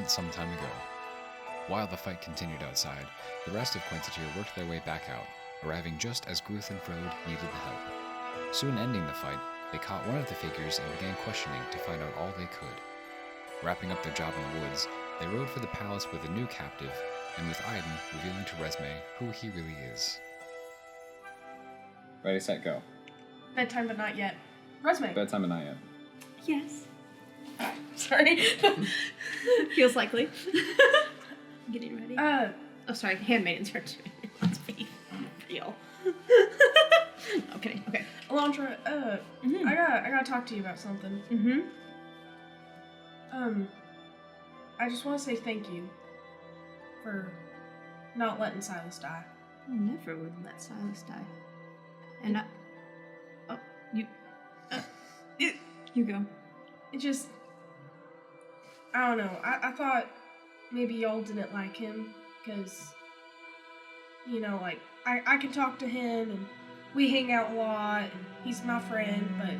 happened some time ago. While the fight continued outside, the rest of Quintitir worked their way back out, arriving just as Gruth and Frode needed the help. Soon ending the fight, they caught one of the figures and began questioning to find out all they could. Wrapping up their job in the woods, they rode for the palace with a new captive, and with Aiden revealing to Resme who he really is. Ready, set, go. Bedtime but not yet. Resme. Bedtime but not yet. Yes. Sorry. Feels likely. Getting ready. Oh, sorry. Handmaidens are doing it. Let's be real. I'm kidding. Okay. Alondra, I gotta talk to you about something. Mm-hmm. I just want to say thank you for not letting Silas die. I never would let Silas die. And you go. It just, I don't know. I thought maybe y'all didn't like him because, you know, like, I can talk to him and we hang out a lot and he's my friend, but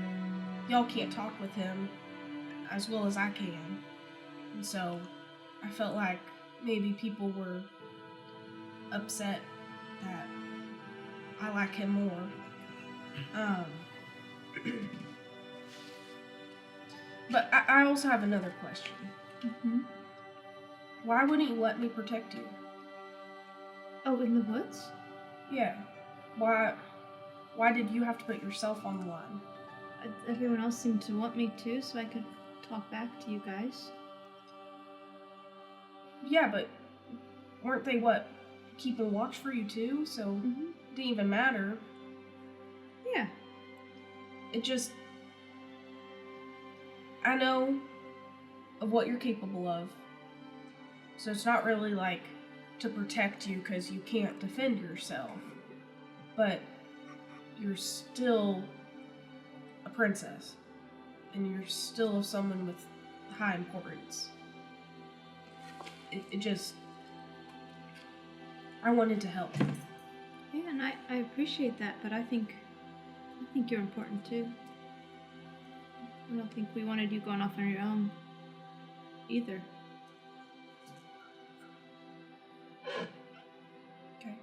y'all can't talk with him as well as I can. And so I felt like maybe people were upset that I like him more. But I also have another question. Mm-hmm. Why wouldn't you let me protect you? Oh, in the woods? Yeah. Why did you have to put yourself on the line? Everyone else seemed to want me to, so I could talk back to you guys. Yeah, but weren't they, keeping watch for you too? So it didn't even matter. Yeah. It just... I know of what you're capable of. So it's not really, like, to protect you because you can't defend yourself. But you're still a princess. And you're still someone with high importance. It just... I wanted to help. Yeah, and I appreciate that, but I think you're important too. I don't think we wanted you going off on your own either. Okay.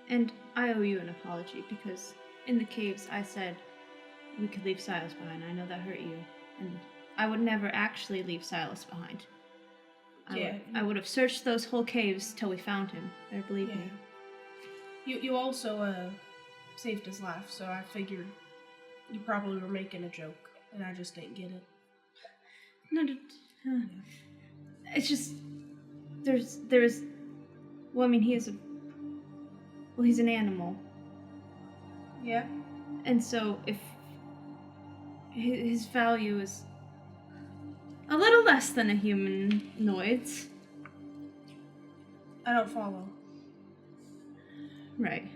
And I owe you an apology because in the caves I said we could leave Silas behind. I know that hurt you, and I would never actually leave Silas behind. I would have searched those whole caves till we found him. Better believe me. You also saved his life, so I figured you probably were making a joke, and I just didn't get it. No, it's just there's. Well, I mean, he's an animal. Yeah. And so if his value is a little less than a humanoid's. I don't follow. Right.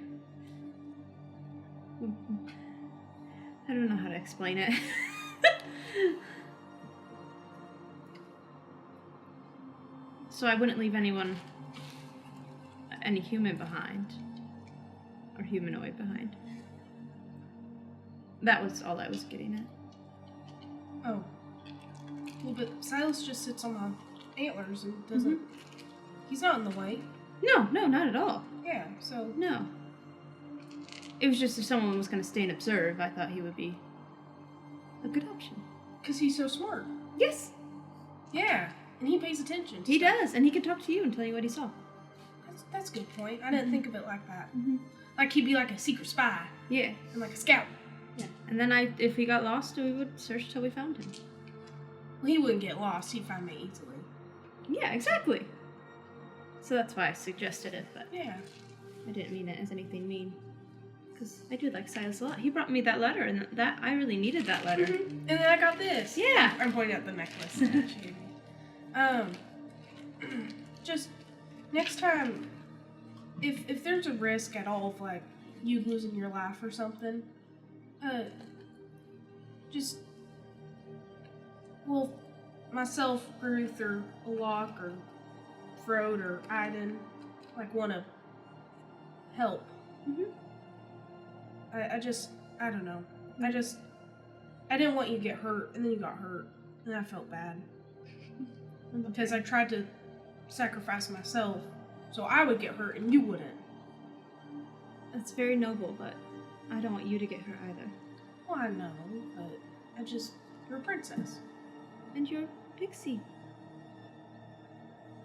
I don't know how to explain it. So I wouldn't leave any human behind. Or humanoid behind. That was all I was getting at. Oh. Well, but Silas just sits on the antlers and doesn't... He's not in the way. No, not at all. Yeah, so... No. It was just if someone was going to stay and observe, I thought he would be a good option. Because he's so smart. Yes. Yeah, and he pays attention. He does, and he can talk to you and tell you what he saw. That's a good point. I didn't think of it like that. Mm-hmm. Like he'd be like a secret spy. Yeah. And like a scout. Yeah. And then if he got lost, we would search till we found him. Well, he wouldn't get lost. He'd find me easily. Yeah, exactly. So that's why I suggested it, but yeah, I didn't mean it as anything mean. Because I do like Silas a lot. He brought me that letter, and that I really needed that letter. And then I got this. Yeah. I'm pointing at the necklace that she gave me. Just next time, if there's a risk at all of like you losing your life or something, just myself, Ruth, or Alok, or Frode, or Aiden, like want to help. I don't know. I didn't want you to get hurt, and then you got hurt, and I felt bad. Because I tried to sacrifice myself so I would get hurt and you wouldn't. That's very noble, but I don't want you to get hurt either. Well, I know, but you're a princess. And you're a pixie.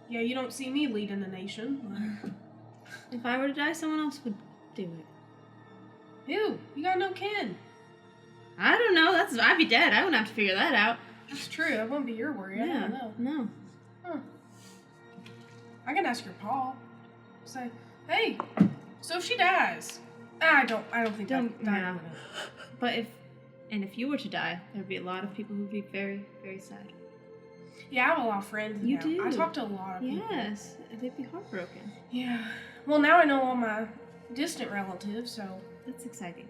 Yeah, you don't see me leading a nation. If I were to die, someone else would do it. Ew, you got no kin. I don't know. I'd be dead. I wouldn't have to figure that out. That's true. That wouldn't be your worry. I don't know. No. Huh. I can ask your pa. Say, hey, so if she dies, I don't think Don't. that Yeah. would. But if you were to die, there'd be a lot of people who'd be very, very sad. Yeah, I have a lot of friends. You now. do. I talk to a lot of people. Yes, they'd be heartbroken. Yeah. Well, now I know all my distant relatives, so That's exciting.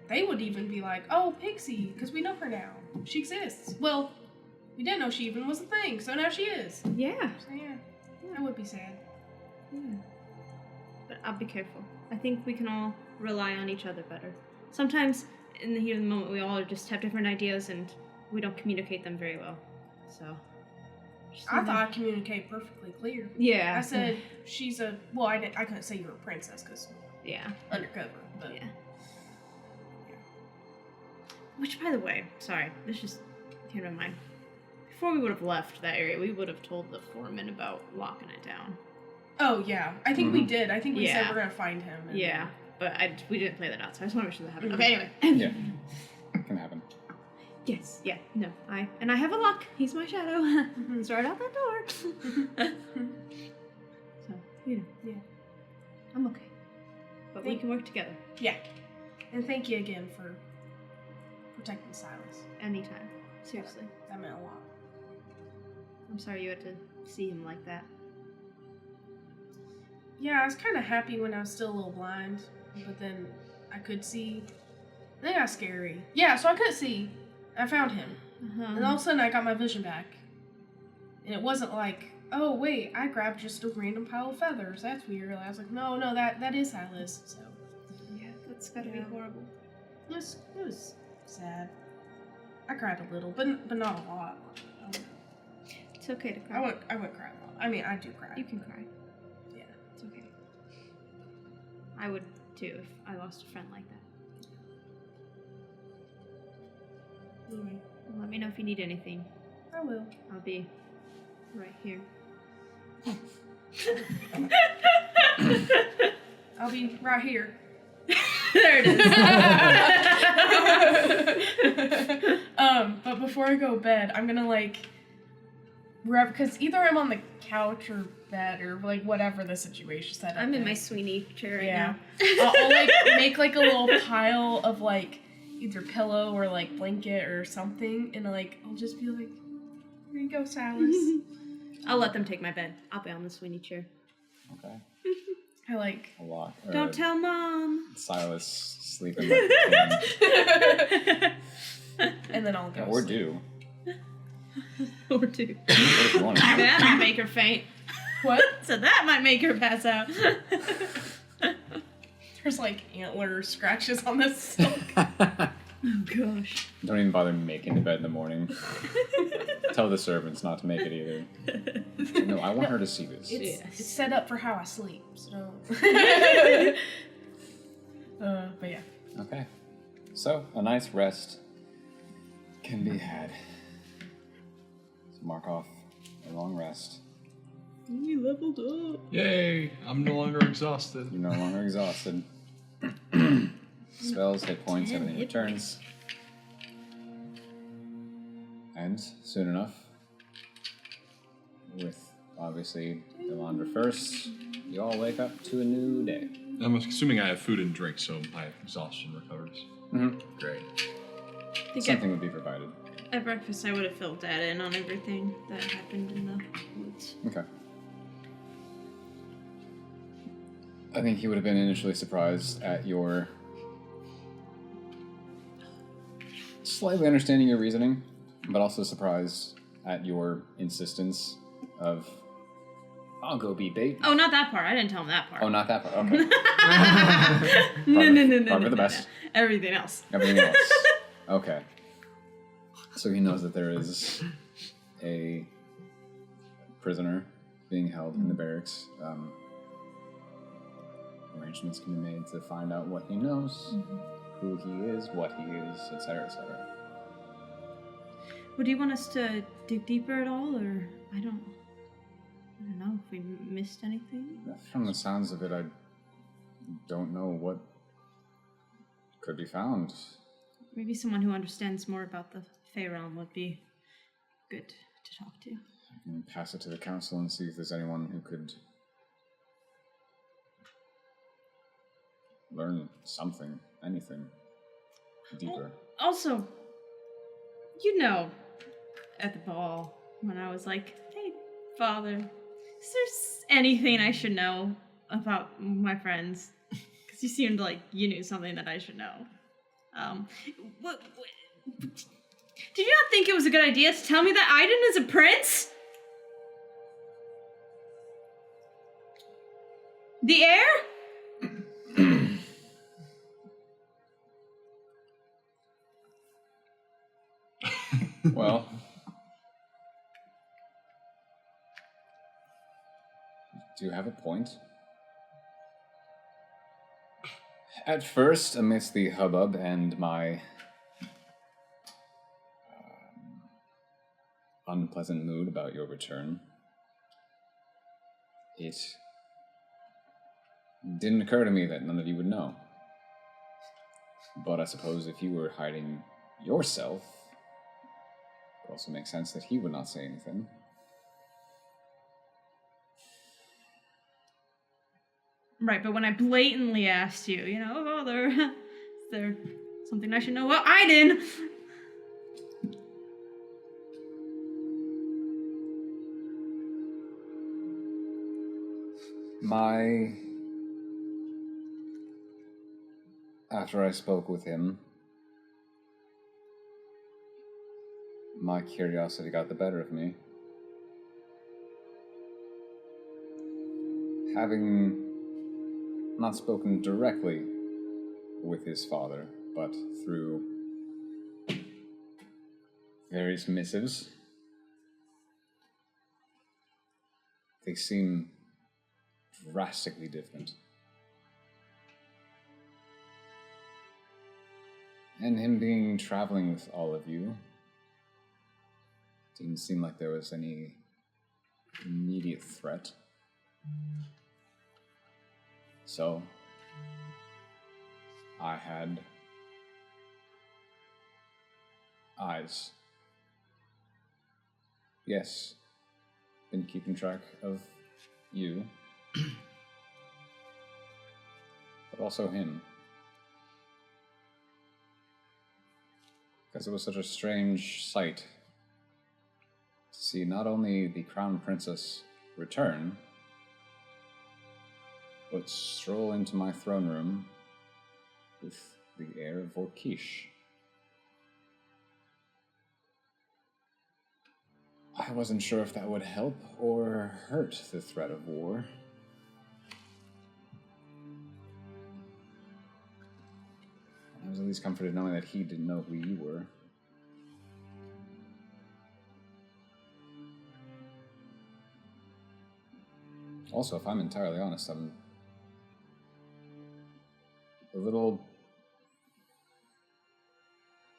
they would even be like, "Oh, Pixie," because we know her now. She exists. Well, we didn't know she even was a thing, so now she is. Yeah. So yeah, that would be sad. Yeah. But I'll be careful. I think we can all rely on each other better. Sometimes, in the heat of the moment, we all just have different ideas and we don't communicate them very well. So. I thought I communicated perfectly clear. Yeah. I said she's a. Well, I couldn't say you're a princess because Yeah. undercover. But Yeah. Which, by the way, sorry, this just came to mind. Before we would have left that area, we would have told the foreman about locking it down. Oh yeah, I think we did. I think we said Yeah. we're gonna find him. And Yeah, but we didn't play that out, so I just want to make sure that happened. Mhm. Okay, anyway. Yeah. Can happen. Yes, yeah, no, I have a lock. He's my shadow. He's right out that door. So, Yeah. I'm okay. But we can work together Yeah. And thank you again for protecting Silas. anytime. Seriously. That meant a lot. I'm sorry you had to see him like that. Yeah, I was kind of happy when I was still a little blind, but then I could see. That got scary. Yeah, so I could see. I found him. And all of a sudden I got my vision back. And it wasn't like, oh wait, I grabbed just a random pile of feathers. That's weird. I was like, no, that is Silas. So Yeah, that's gotta be Yeah. horrible. it was sad. I cried a little, but not a lot. I don't know. It's okay to cry. I wouldn't cry a lot. I mean, I do cry. You can cry. Yeah. It's okay. I would too if I lost a friend like that. Anyway, Well, let me know if you need anything. I will. I'll be right here. I'll be right here. There it is. But before I go to bed, I'm gonna because either I'm on the couch or bed or whatever the situation set up. I'm in my Sweeney chair right yeah. now. I'll make a little pile of either pillow or blanket or something, and I'll just be like, here you go, Silas. I'll let them take my bed. I'll be on the Sweeney chair. Okay. I A lot. Don't tell Mom. Silas sleeping like a king. and then I'll go. Or sleep. do. Or two. What if you want to? That might make her faint. What? So that might make her pass out. There's antler scratches on the silk. Oh gosh. Don't even bother making the bed in the morning. Tell the servants not to make it either. No, I want her to see this. It's set up for how I sleep, so. But yeah. Okay. So, a nice rest can be had. So mark off a long rest. We leveled up. Yay! I'm no longer exhausted. You're no longer exhausted. Spells, hit points, everything returns. And soon enough, with obviously Delandra first, you all wake up to a new day. I'm assuming I have food and drink, so my exhaustion recovers. Mm-hmm. Great. I think Something would be provided. at breakfast I would have filled that in on everything that happened in the woods. Okay. I think he would have been initially surprised at your slightly understanding your reasoning, but also surprised at your insistence of, I'll go be bait. Oh, not that part. I didn't tell him that part. Oh, not that part. Okay. No. Probably the best. Everything else. Everything else. Okay. So he knows that there is a prisoner being held in the barracks. Arrangements can be made to find out what he knows, who he is, what he is, etc., etc. Would you want us to dig deeper at all, or I don't know if we missed anything? From the sounds of it, I don't know what could be found. Maybe someone who understands more about the Fey realm would be good to talk to. I can pass it to the council and see if there's anyone who could learn something, anything deeper. Also, at the ball, when I was like, hey, Father, is there anything I should know about my friends? Because you seemed like you knew something that I should know. What, did you not think it was a good idea to tell me that Aiden is a prince? The heir? Well, do you have a point? At first, amidst the hubbub and my unpleasant mood about your return, it didn't occur to me that none of you would know. But I suppose if you were hiding yourself, it also makes sense that he would not say anything. Right, but when I blatantly asked you, Father, is there something I should know about Aiden? After I spoke with him, my curiosity got the better of me. Having not spoken directly with his father, but through various missives, they seem drastically different. And him being traveling with all of you didn't seem like there was any immediate threat. So, I had eyes. Yes, been keeping track of you, but also him. Because it was such a strange sight to see not only the Crown Princess return, but stroll into my throne room with the heir of Vorkish. I wasn't sure if that would help or hurt the threat of war. I was at least comforted knowing that he didn't know who you were. Also, if I'm entirely honest, I'm a little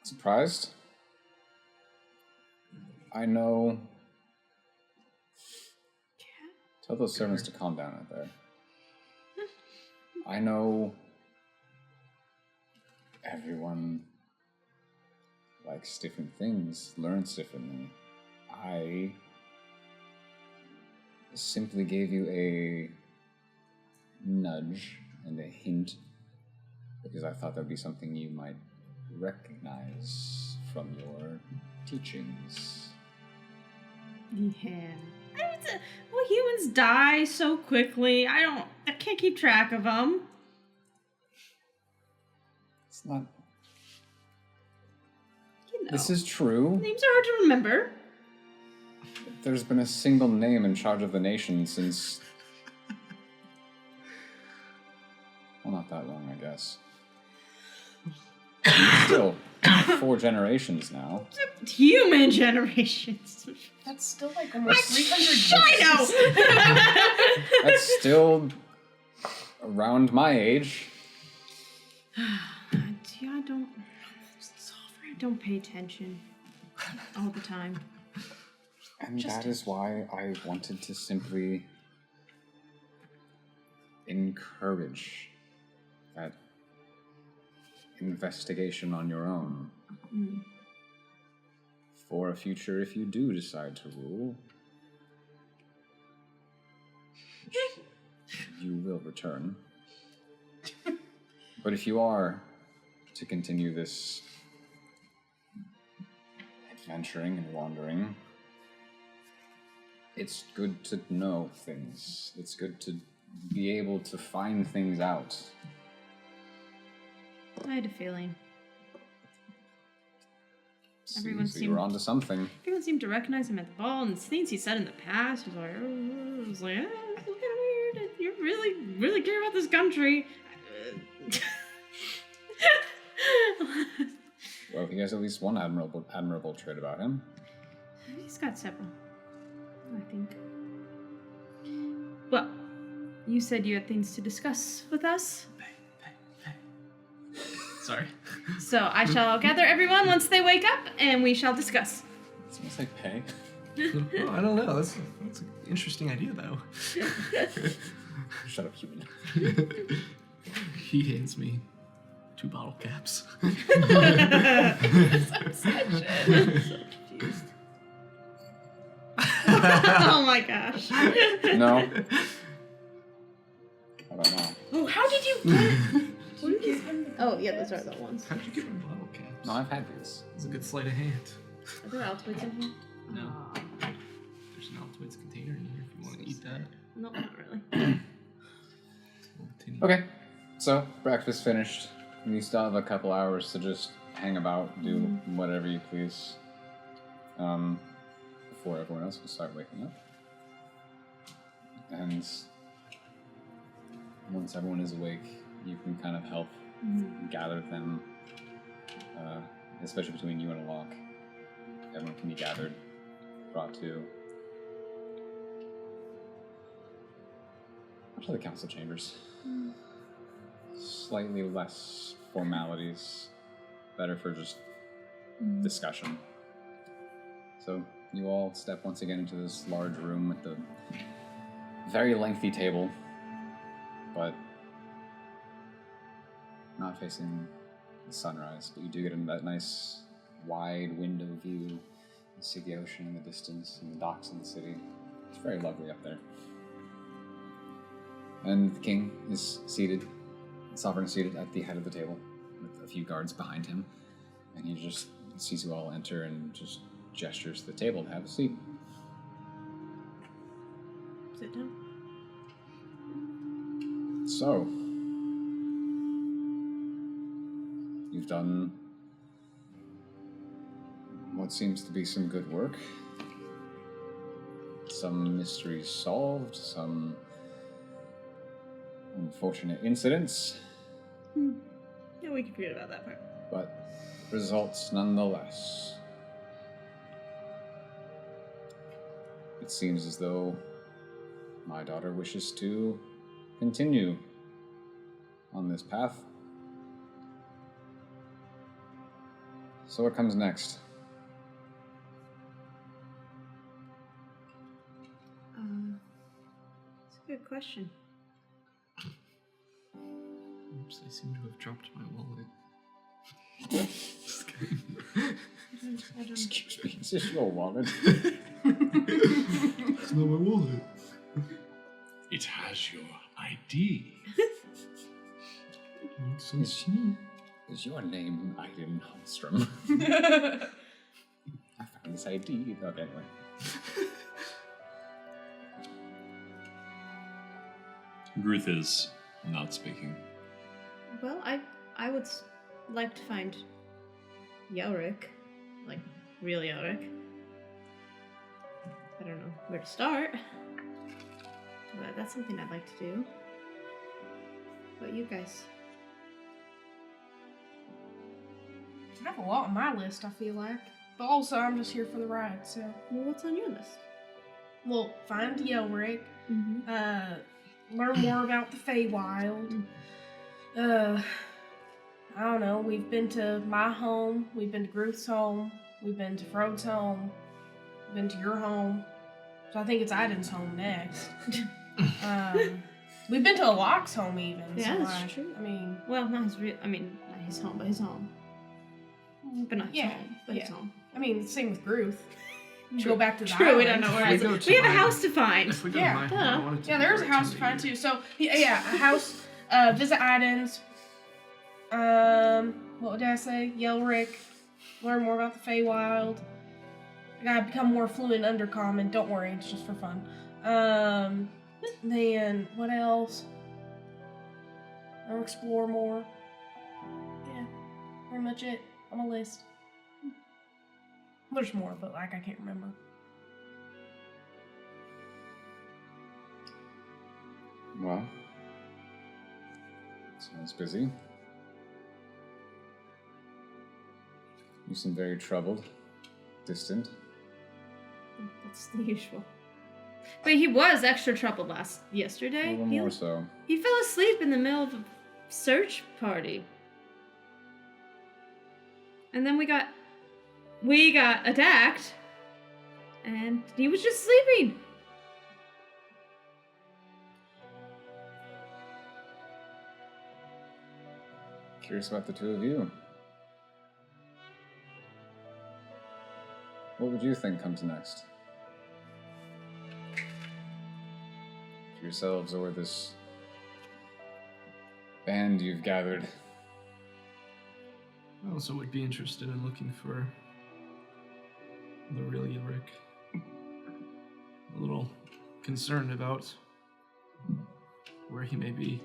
surprised. I know... Tell those servants to calm down out there. I know everyone likes different things, learns differently. I simply gave you a nudge and a hint because I thought that would be something you might recognize from your teachings. Yeah. Well, humans die so quickly. I can't keep track of them. It's not... You know. This is true. Names are hard to remember. There's been a single name in charge of the nation since... well, not that long, I guess. Still, 4 generations now. Human generations. That's still like almost 300 years. I know! That's still around my age. Yeah, I don't pay attention all the time. And that is why I wanted to simply encourage that investigation on your own. For a future if you do decide to rule. You will return. But if you are to continue this adventuring and wandering, it's good to know things. It's good to be able to find things out. I had a feeling. Seems we were onto something. Everyone seemed to recognize him at the ball, and the things he said in the past was like, it's kind of weird. You really care about this country. Well, he has at least one admirable trait about him. He's got several, I think. Well, you said you had things to discuss with us. Sorry. So I shall gather everyone once they wake up, and we shall discuss. It smells like pay. Well, I don't know. That's an interesting idea, though. Shut up, human. He hands me 2 bottle caps. I'm so confused. Oh my gosh. No. How about now? Oh, how did you get... Oh, yeah, those are the ones. How'd you get my bottle caps? No, I've had these. It's a good sleight of hand. Are there Altoids in here? No. There's an Altoids container in here if you want to eat that. No, not really. Okay, so breakfast finished. You still have a couple hours to just hang about, do whatever you please. Before everyone else will start waking up. And once everyone is awake, you can kind of help gather them, especially between you and Alok. Everyone can be gathered, brought to the council chambers. Slightly less formalities, better for just discussion. So you all step once again into this large room with the very lengthy table, but not facing the sunrise, but you do get into that nice wide window view. You see the ocean in the distance and the docks in the city. It's very lovely up there. And the king is seated, the sovereign is seated at the head of the table with a few guards behind him, and he just sees you all enter and just gestures to the table to have a seat. Sit down. So, you've done what seems to be some good work. Some mysteries solved, some unfortunate incidents, Yeah, we can forget about that part. but results nonetheless. It seems as though my daughter wishes to continue on this path. So what comes next? It's a good question. Oops, I seem to have dropped my wallet. Just kidding. I don't Excuse me, is this your wallet? It's not my wallet. It has your ID. It's so sweet. Is your name Aiden Holmstrom? I found this ID. Okay, anyway. Gruth is not speaking. Well, I would like to find Yelric, like real Yelric. I don't know where to start, but that's something I'd like to do. What about you guys? I have a lot on my list, I feel like. But also, I'm just here for the ride, so. Well, what's on your list? Well, find Yelric. Mm-hmm. Learn more about the Feywild. I don't know. We've been to my home. We've been to Gruth's home. We've been to Frode's home. We've been to your home. So I think it's Iden's home next. We've been to Alok's home even. Yeah, so that's true. I mean, Well, not his not his home, but his home. But not his Yeah, home, but his yeah. home. I mean, same with Gruth. True. Go back to the True, we don't island. know where If it's we go at. to We have a my- house to find. If we go Yeah. to my home, I want it to Yeah, be there's a right house to find too. So yeah, a house. Visit Iden's. What did I say? Yelric. Learn more about the Feywild. I gotta become more fluent in Undercommon. Don't worry, it's just for fun. Then what else? I'll explore more. Yeah, pretty much it on my list. There's more, but like I can't remember. Well, sounds busy. You seem very troubled, distant. That's the usual. But he was extra troubled A yesterday. little more so. He fell asleep in the middle of a search party. And then we got attacked. And he was just sleeping. Curious about the two of you. What would you think comes next? For yourselves or this band you've gathered? I also would be interested in looking for the real Yelric. A little concerned about where he may be.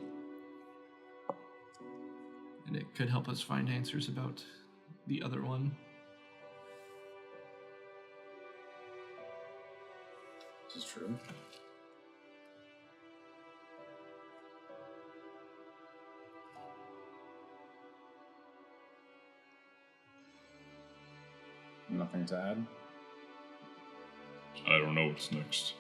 And it could help us find answers about the other one. This is true. Nothing to add? I don't know what's next.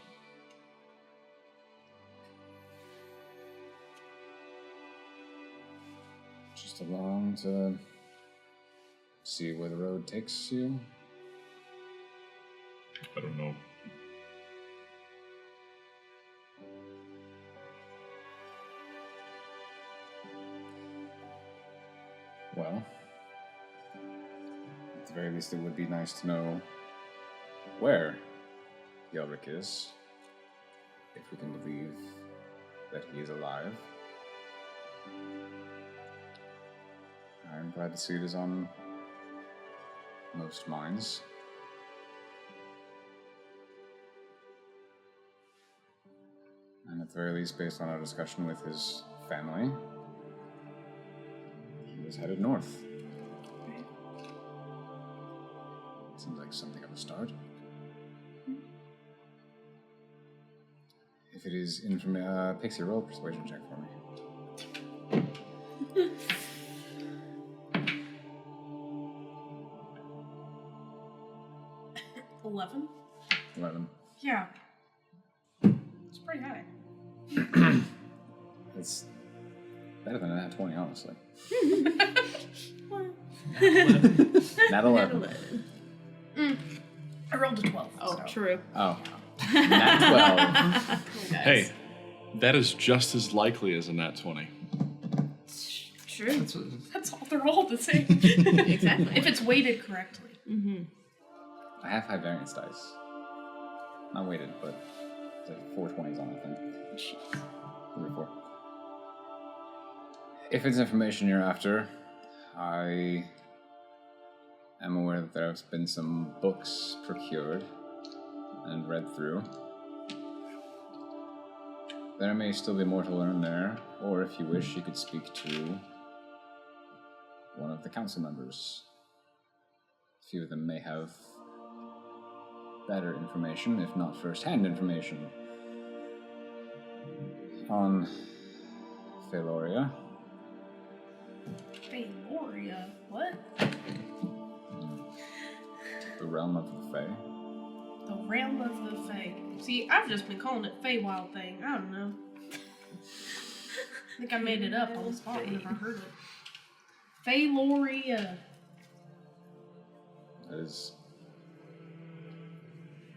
Just along to see where the road takes you? I don't know. Well, at the very least, it would be nice to know where Yelric is, if we can believe that he is alive. I'm glad to see it is on most minds. And at the very least, based on our discussion with his family, he is headed north. Seems like something of a start. If it is Pixie, roll a persuasion check for me. 11? 11. Yeah. It's pretty high. It's better than a nat 20, honestly. Nat 11. I rolled a 12. Oh, so. true. Oh. Nat 12. Hey, that is just as likely as a nat 20. True. That's all. They're all the same. Exactly. If it's weighted correctly. Mm-hmm. I have high variance dice. Not weighted, but it's like 4 20s on it, I think. 3 or 4. If it's information you're after, I am aware that there have been some books procured and read through. There may still be more to learn there, or if you wish, you could speak to one of the council members. A few of them may have better information, if not first-hand information, on Elarea Elarea. What? The realm of the Fae. The realm of the Fae. See, I've just been calling it Feywild thing. I don't know. I think I made it up on the spot whenever I heard it. Elarea. That is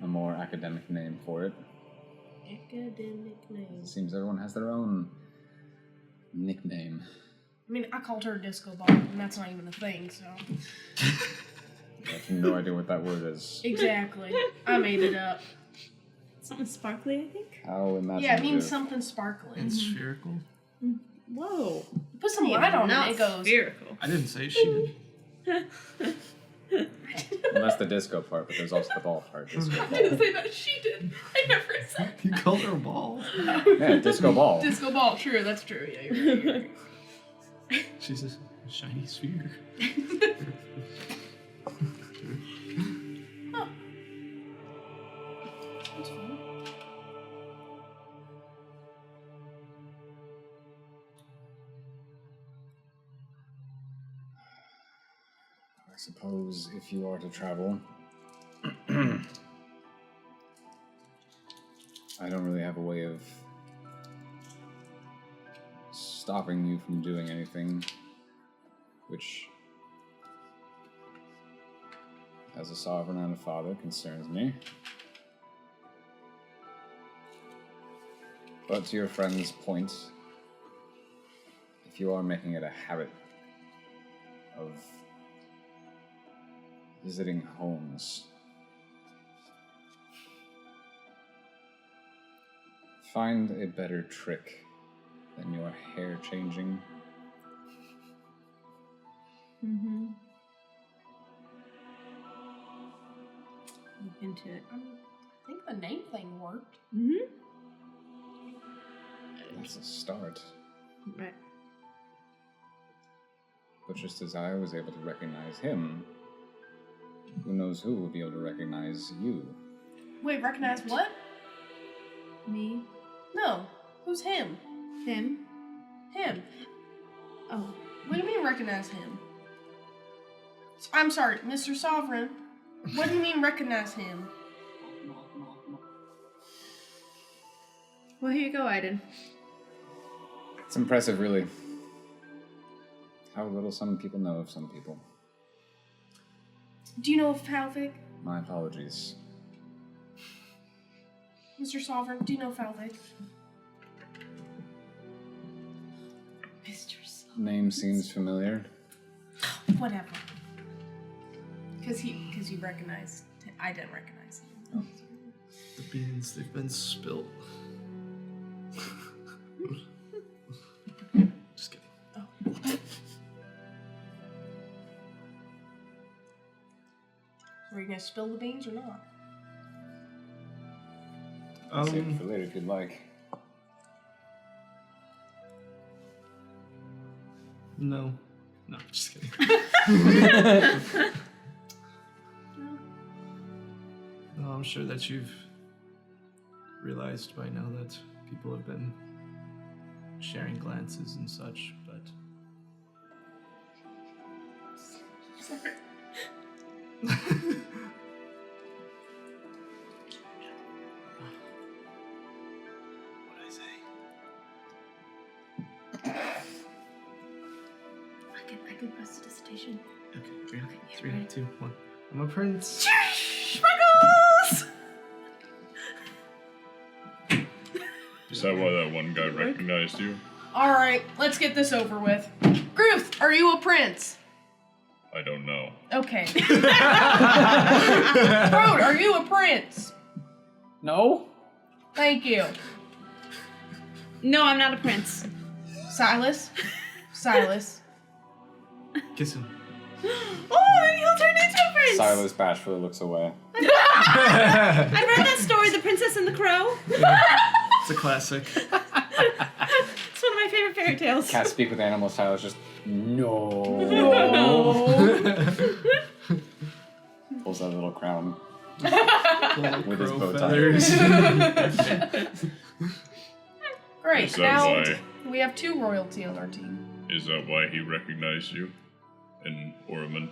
a more academic name for it. Academic name. It seems everyone has their own nickname. I mean, I called her Disco Ball, and that's not even a thing, so. I have no idea what that word is. Exactly. I made it up. Something sparkly, I think. How imaginative. Yeah, it means something sparkling. And spherical. Whoa. Put some light on it, Not it goes. spherical. I didn't say she did. Well, that's the disco part, but there's also the ball part. Disco I didn't ball. say that. She did. I never said You called her a ball. Yeah, disco ball. Disco Ball. True, that's true. Yeah, you're right. She's a shiny sphere. Huh. That's fun. I suppose if you are to travel, I don't really have a way of stopping you from doing anything, which, as a sovereign and a father, concerns me. But to your friend's point, if you are making it a habit of visiting homes, find a better trick than your hair changing. Mm-hmm. Look into it. I think the name thing worked. Mm-hmm. That's a start. Right. But just as I was able to recognize him, who knows who will be able to recognize you? Wait, recognize what? Me. No. Who's him? Him. Him. Oh. What do you mean recognize him? I'm sorry, Mr. Sovereign. What do you mean recognize him? Well, here you go, Aiden. It's impressive, really, how little some people know of some people. Do you know of Falvik? My apologies. Mr. Sovereign, do you know Falvik? Mr. Name seems familiar. Whatever. Because you recognized. I didn't recognize him. The beans, they've been spilt. Just kidding. Oh. Were you gonna spill the beans or not? Save it for later if you'd like. No. No, just kidding. No, I'm sure that you've realized by now that people have been sharing glances and such, but... Sorry. What'd I say? I can press the dissertation. Okay, three, ready? 2, 1. I'm a prince. Sprinkles! Is that why that one guy recognized you? Alright, let's get this over with. Gruth, are you a prince? I don't know. Okay. Frode, are you a prince? No? Thank you. No, I'm not a prince. Silas? Silas. Kiss him. Oh, then he'll turn into a prince! Silas bashfully looks away. I've read that story, The Princess and the Crow. It's a classic. It's one of my favorite fairy tales. Can't speak with animals. Silas just, no. Pulls out a little crown. With his bow tie. Great. Is that Now why? we have 2 royalty on our team. Is that why he recognized you in Ormond?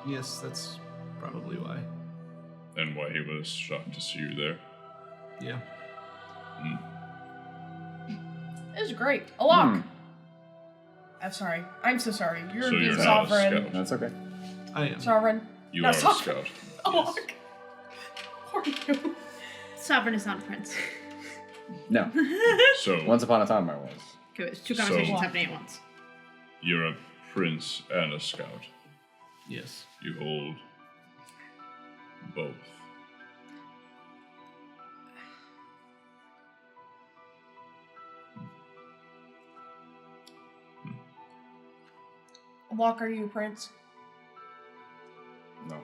Yes, that's probably why. And why he was shocked to see you there? Yeah. It was great. A lock. I'm sorry. I'm so sorry. You're So being you're not a sovereign. scout. That's okay. I am. Sovereign. You No, are a sovereign. scout. A Yes. lock. Poor you. Sovereign is not a prince. No. So Once upon a time I was. Okay, it's two So- conversations happening at once. you're a prince and a scout. Yes. You hold both. Lock, are you a prince? No.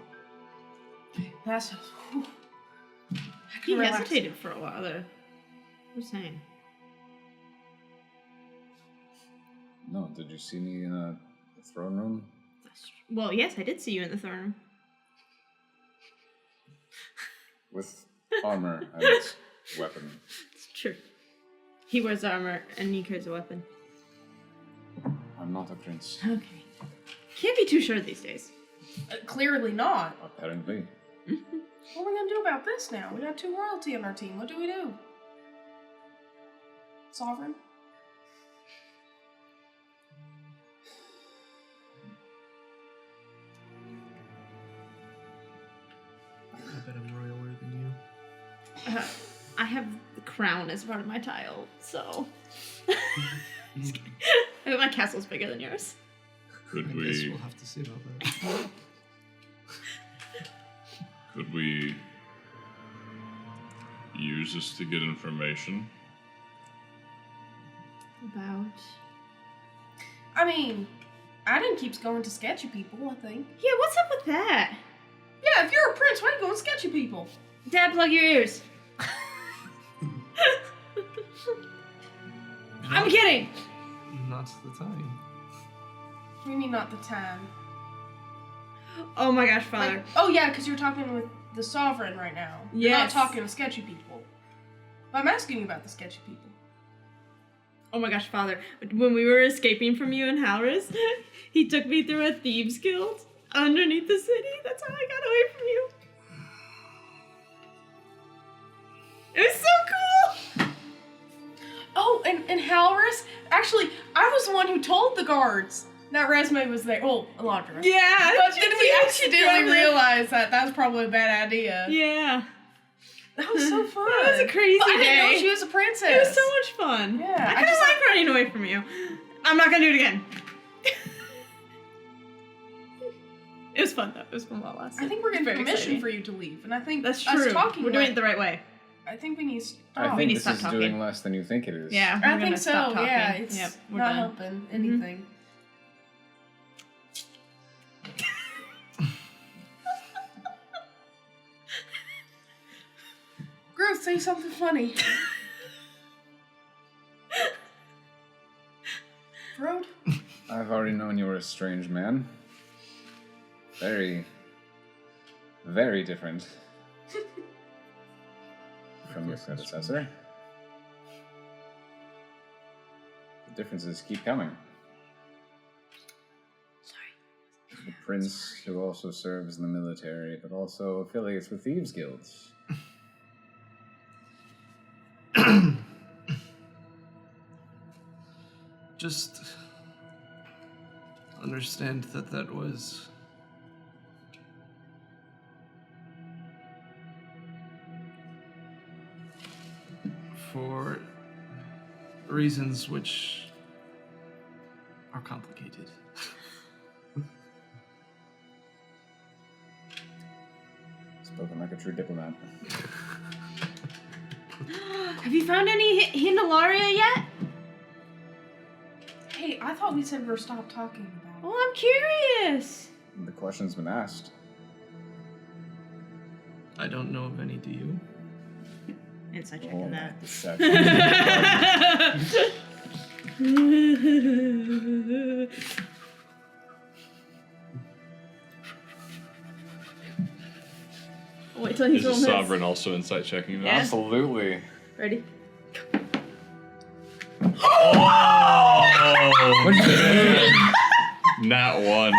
That's. He Relax. hesitated for a while there. Who's saying? No, did you see me in the throne room? Well, yes, I did see you in the throne room. With armor and weapon. It's true. He wears armor and he carries a weapon. I'm not a prince. Okay. Can't be too sure these days. Clearly not. Apparently. What are we gonna do about this now? We got 2 royalty on our team. What do we do? Sovereign? I bet I'm royaler than you. I have the crown as part of my tile, so. Just kidding. I bet my castle's bigger than yours. Could I guess we we'll have to see about that. could we use this to get information? About. I mean, Aiden keeps going to sketchy people, I think. Yeah, what's up with that? Yeah, if you're a prince, why are you going to sketchy people? Dad, plug your ears. I'm kidding. Not the time. What do you mean not the time? Oh my gosh, Father. Like, oh yeah, because you're talking with the sovereign right now. You're not Yes. talking with sketchy people. But I'm asking you about the sketchy people. Oh my gosh, Father. When we were escaping from you in Halris, he took me through a thieves guild underneath the city. That's how I got away from you. It was so cool. Oh, and Halris, actually, I was the one who told the guards that Resme was there. Oh, Elarea. Yeah. But then we accidentally Remember? realized that was probably a bad idea. Yeah. That was so fun. That was a crazy But I didn't know day. she was a princess. It was so much fun. Yeah, I I kind of just like running away from you. I'm not gonna do it again. It was fun though. It was fun while it lasted. I think we're getting Very permission exciting. for you to leave, and I think That's us true. talking We're doing like- it the right way. I think we need to I stop. we think need to this stop is talking. doing less than you think it is. Yeah. I we're think gonna so. stop talking. Yeah, it's Yep, we're not done. helping anything. Groot, say something funny. Road? I've already known you were a strange man. Very, very different from your predecessor. The differences keep coming. Sorry. The prince who also serves in the military, but also affiliates with thieves' guilds. Just understand that that was for reasons which are complicated. Spoken like a true diplomat. Have you found any Elarea yet? Hey, I thought we said we're stopped talking about it. Oh, I'm curious. The question's been asked. I don't know of any, do you? Insight check Oh, on that. deception. Wait till he's Is the rolling his. sovereign also insight checking that? Yeah. Absolutely. Ready? Oh! What'd you say? Not one.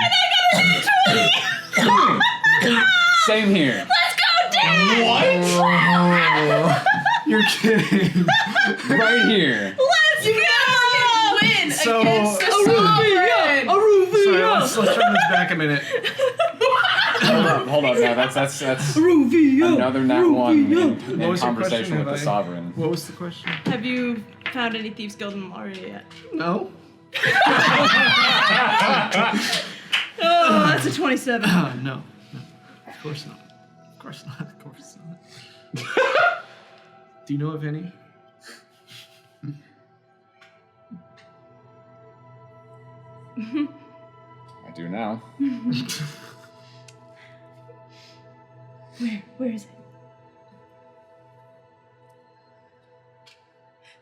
Same here. What? You're kidding. Right here. Let's go! Win So- against the A sovereign! Sorry, let's turn this back a minute. Hold up. No, that's another nat one in What was your conversation question? with the Have I- sovereign. What was the question? Have you found any Thieves Guild in Elarea yet? No. Oh, that's a 27. No. Of course not. Of course not. Of course not. Do you know of any? I do now. Where is it?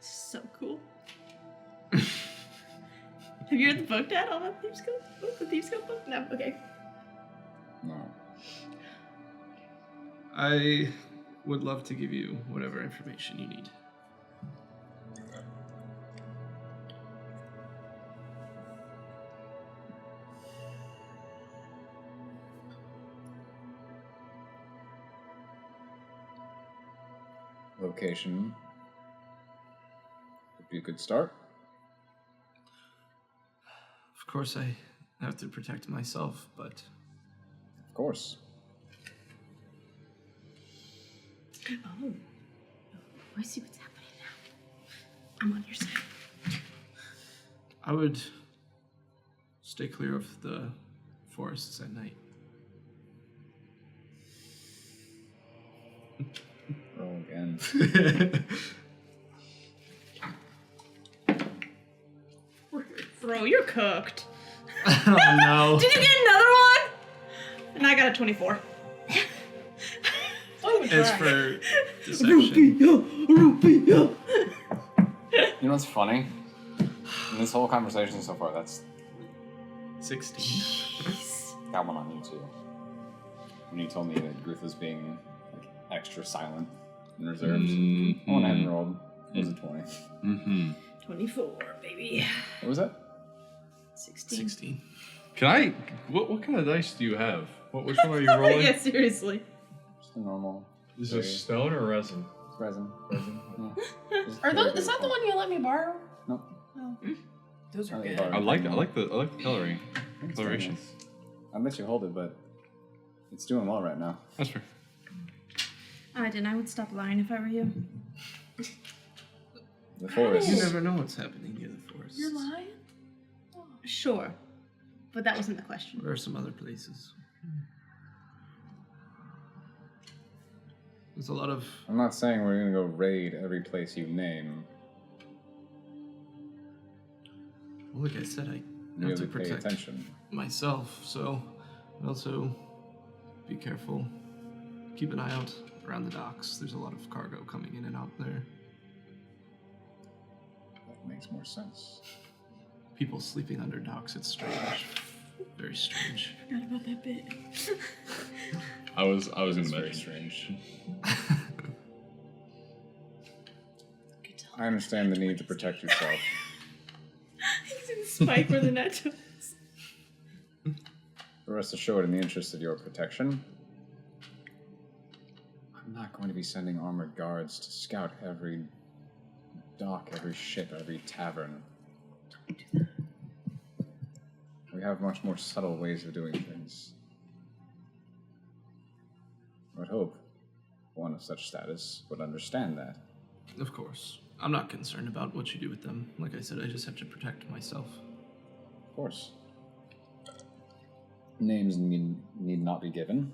This is so cool. Have you read the book, Dad? All about Thieves Guild? The Thieves Guild book? No? Okay. No. I would love to give you whatever information you need. Location would be a good start. Of course, I have to protect myself, but Of course. Oh. I see what's happening now. I'm on your side. I would stay clear of the forests at night. Roll again. Bro, you're cooked. Oh no. Did you get another one? And I got a 24. It's for deception. You know what's funny? In this whole conversation so far, that's 16. got one on you too. When you told me that Gruth was being like extra silent and reserved, the one I hadn't rolled was a 20. Mm-hmm. 24, baby. What was that? 16. 16. Can I? What kind of dice do you have? Which one are you rolling? Yeah, seriously. Just a normal. Is this stone or resin? Resin. Yeah. Just Are very those, is that the beautiful. one you let me borrow? Nope. Those are I good. borrowed I like it. the coloring. It's very Coloration. nice. I'll let you hold it, but it's doing well right now. That's fair. I would stop lying if I were you. The forest. You never know what's happening near the forest. You're lying? Sure. But that wasn't the question. There are some other places. There's a lot of... I'm not saying we're gonna go raid every place you name. Well, like I said, I have Merely to pay protect attention. myself, so I'd also be careful. Keep an eye out around the docks. There's a lot of cargo coming in and out there. That makes more sense. People sleeping under docks, it's strange. Very strange. Forgot about that bit. I was gonna It's very mention. strange. I understand the need to protect yourself. He's in Spike where the net was. But rest assured, in the interest of your protection, I'm not going to be sending armored guards to scout every dock, every ship, every tavern. We have much more subtle ways of doing things. I would hope one of such status would understand that. Of course. I'm not concerned about what you do with them. Like I said, I just have to protect myself. Of course. Names need not be given.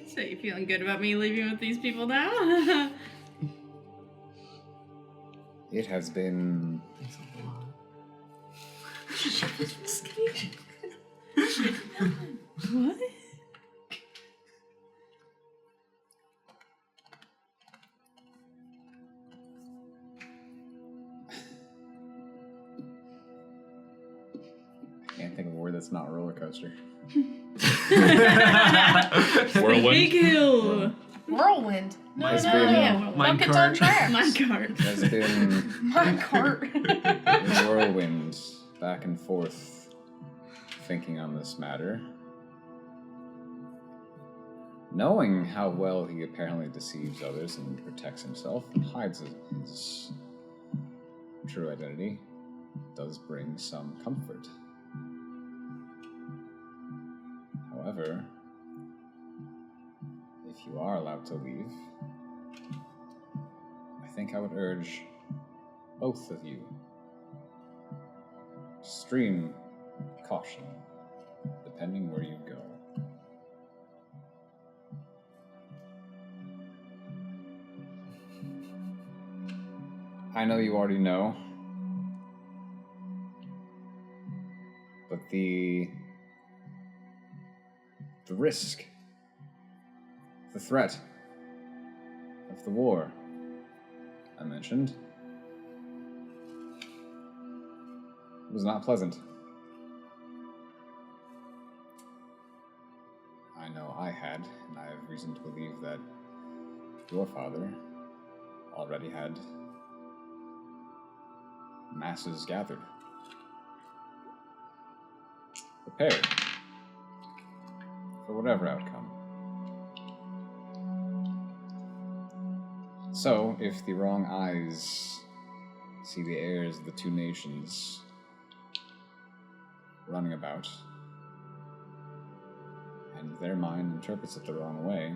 So you feeling good about me leaving with these people now? It has been Thanks a lot. What? I can't think of a word that's not roller coaster. Whirlwind? Big hill. Whirlwind. No, It's no, been- no. Mine Buckets on cart. tracks. Minecart. There's been My cart. a whirlwind back and forth thinking on this matter. Knowing how well he apparently deceives others and protects himself and hides his true identity does bring some comfort. However, if you are allowed to leave, I think I would urge both of you extreme caution, depending where you go. I know you already know, but the risk, the threat of the war I mentioned was not pleasant. I know I had, and I have reason to believe that your father already had masses gathered. Prepared for whatever outcome. So, if the wrong eyes see the heirs of the two nations running about, and their mind interprets it the wrong way,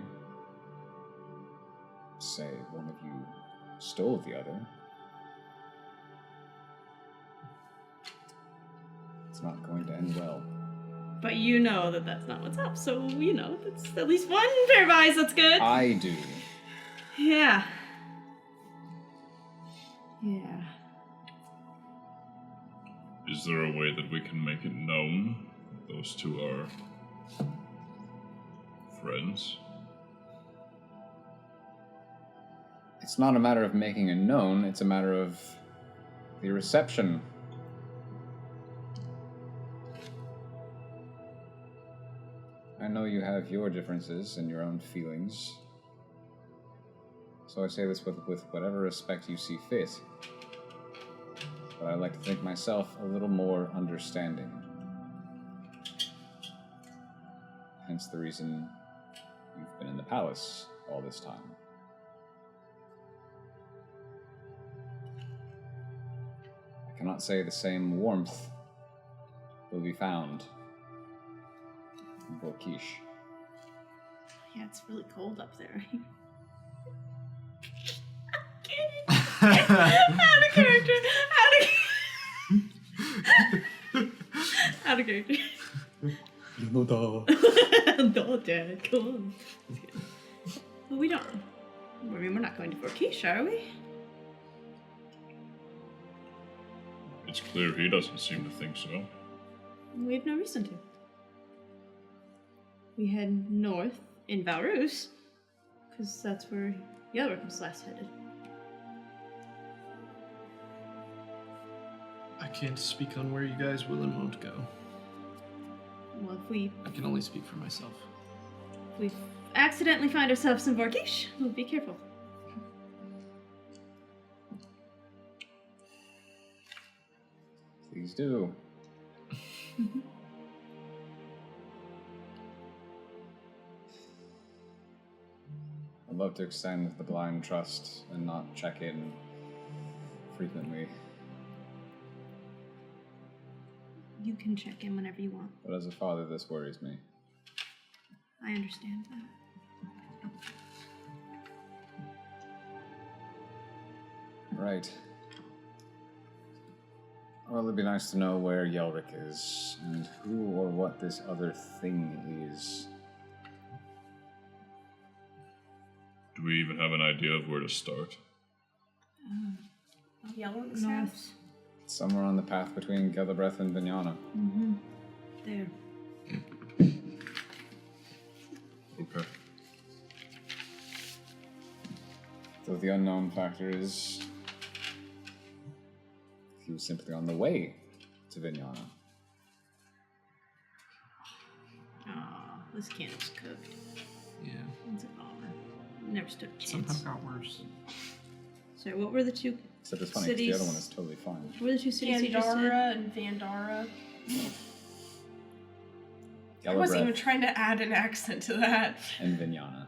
say one of you stole the other, it's not going to end well. But you know that that's not what's up, so you know that's at least one pair of eyes. That's good. I do. Yeah. Yeah. Is there a way that we can make it known that those two are friends? It's not a matter of making it known, it's a matter of the reception. I know you have your differences and your own feelings, so I say this with whatever respect you see fit. But I like to think myself a little more understanding. Hence the reason you've been in the palace all this time. I cannot say the same warmth will be found in Volkish. Yeah, it's really cold up there. Out of character. Out of character. No, Dad, come on. Well, we don't. I mean, we're not going to Vorkish, are we? It's clear he doesn't seem to think so. We have no reason to. We head north in Valrus, because that's where Yelric was last headed. I can't speak on where you guys will and won't go. Well, if we I can only speak for myself. accidentally find ourselves in Vorkish, we'll be careful. Please do. I'd love to extend the blind trust and not check in frequently. You can check in whenever you want. But as a father, this worries me. I understand that. Right. Well, it'd be nice to know where Yelric is, and who or what this other thing is. Do we even have an idea of where to start? Yelric's North. house. Somewhere on the path between Geldebreth and Vinyana. Mm-hmm. There. Okay. So the unknown factor is he was simply on the way to Vinyana. Aw, this candle's cooked. Yeah. It's a bummer. Never stood a Somehow chance. got worse. Sorry, what were the two Except it's funny, 'cause the cities? other one is totally fine. What were the two cities you just said? Gandara and Vandara. I wasn't even Yelric trying to add an accent to that. and Vinyana.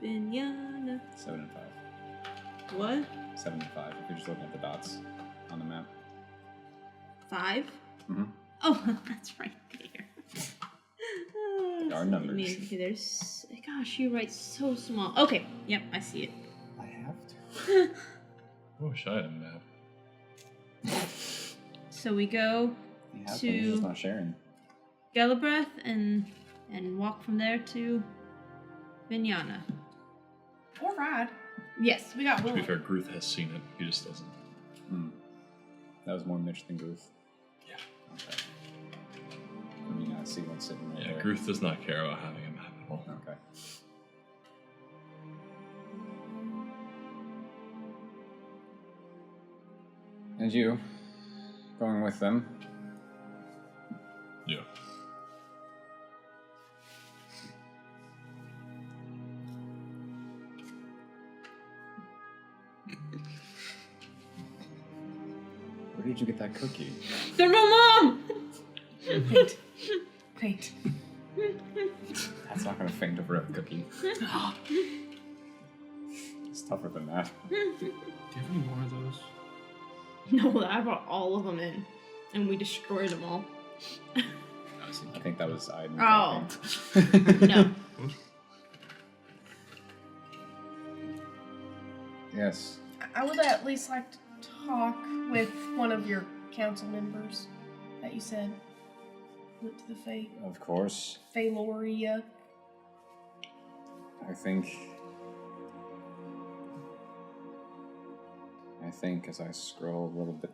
Vinyana. 7 and 5. What? 7 and 5. If you're just looking at the dots on the map. 5? Mm-hmm. Oh, that's right there. There are numbers. Okay, there's. Gosh, you write so small. Okay, yep, I see it. I have to. I wish I had a map. So we go You have To- to. You're just not sharing. Galabreth and walk from there to Vinyana. Or ride. Yes. We got To be Willow. fair, Gruth has seen it. He just doesn't. That was more Mitch than Gruth. Yeah. Okay. I mean, I see one sitting right Yeah, there. Gruth does not care about having a map at all. Okay. And you, going with them? Yeah. Where did you get that cookie? They're my mom! Wait. That's not gonna faint over a cookie. It's tougher than that. Do you have any more of those? No, I brought all of them in. And we destroyed them all. I think that was I. Oh. No. Yes. I would at least like to talk with one of your council members that you said went to the Of course. Feyloria. I think as I scroll a little bit.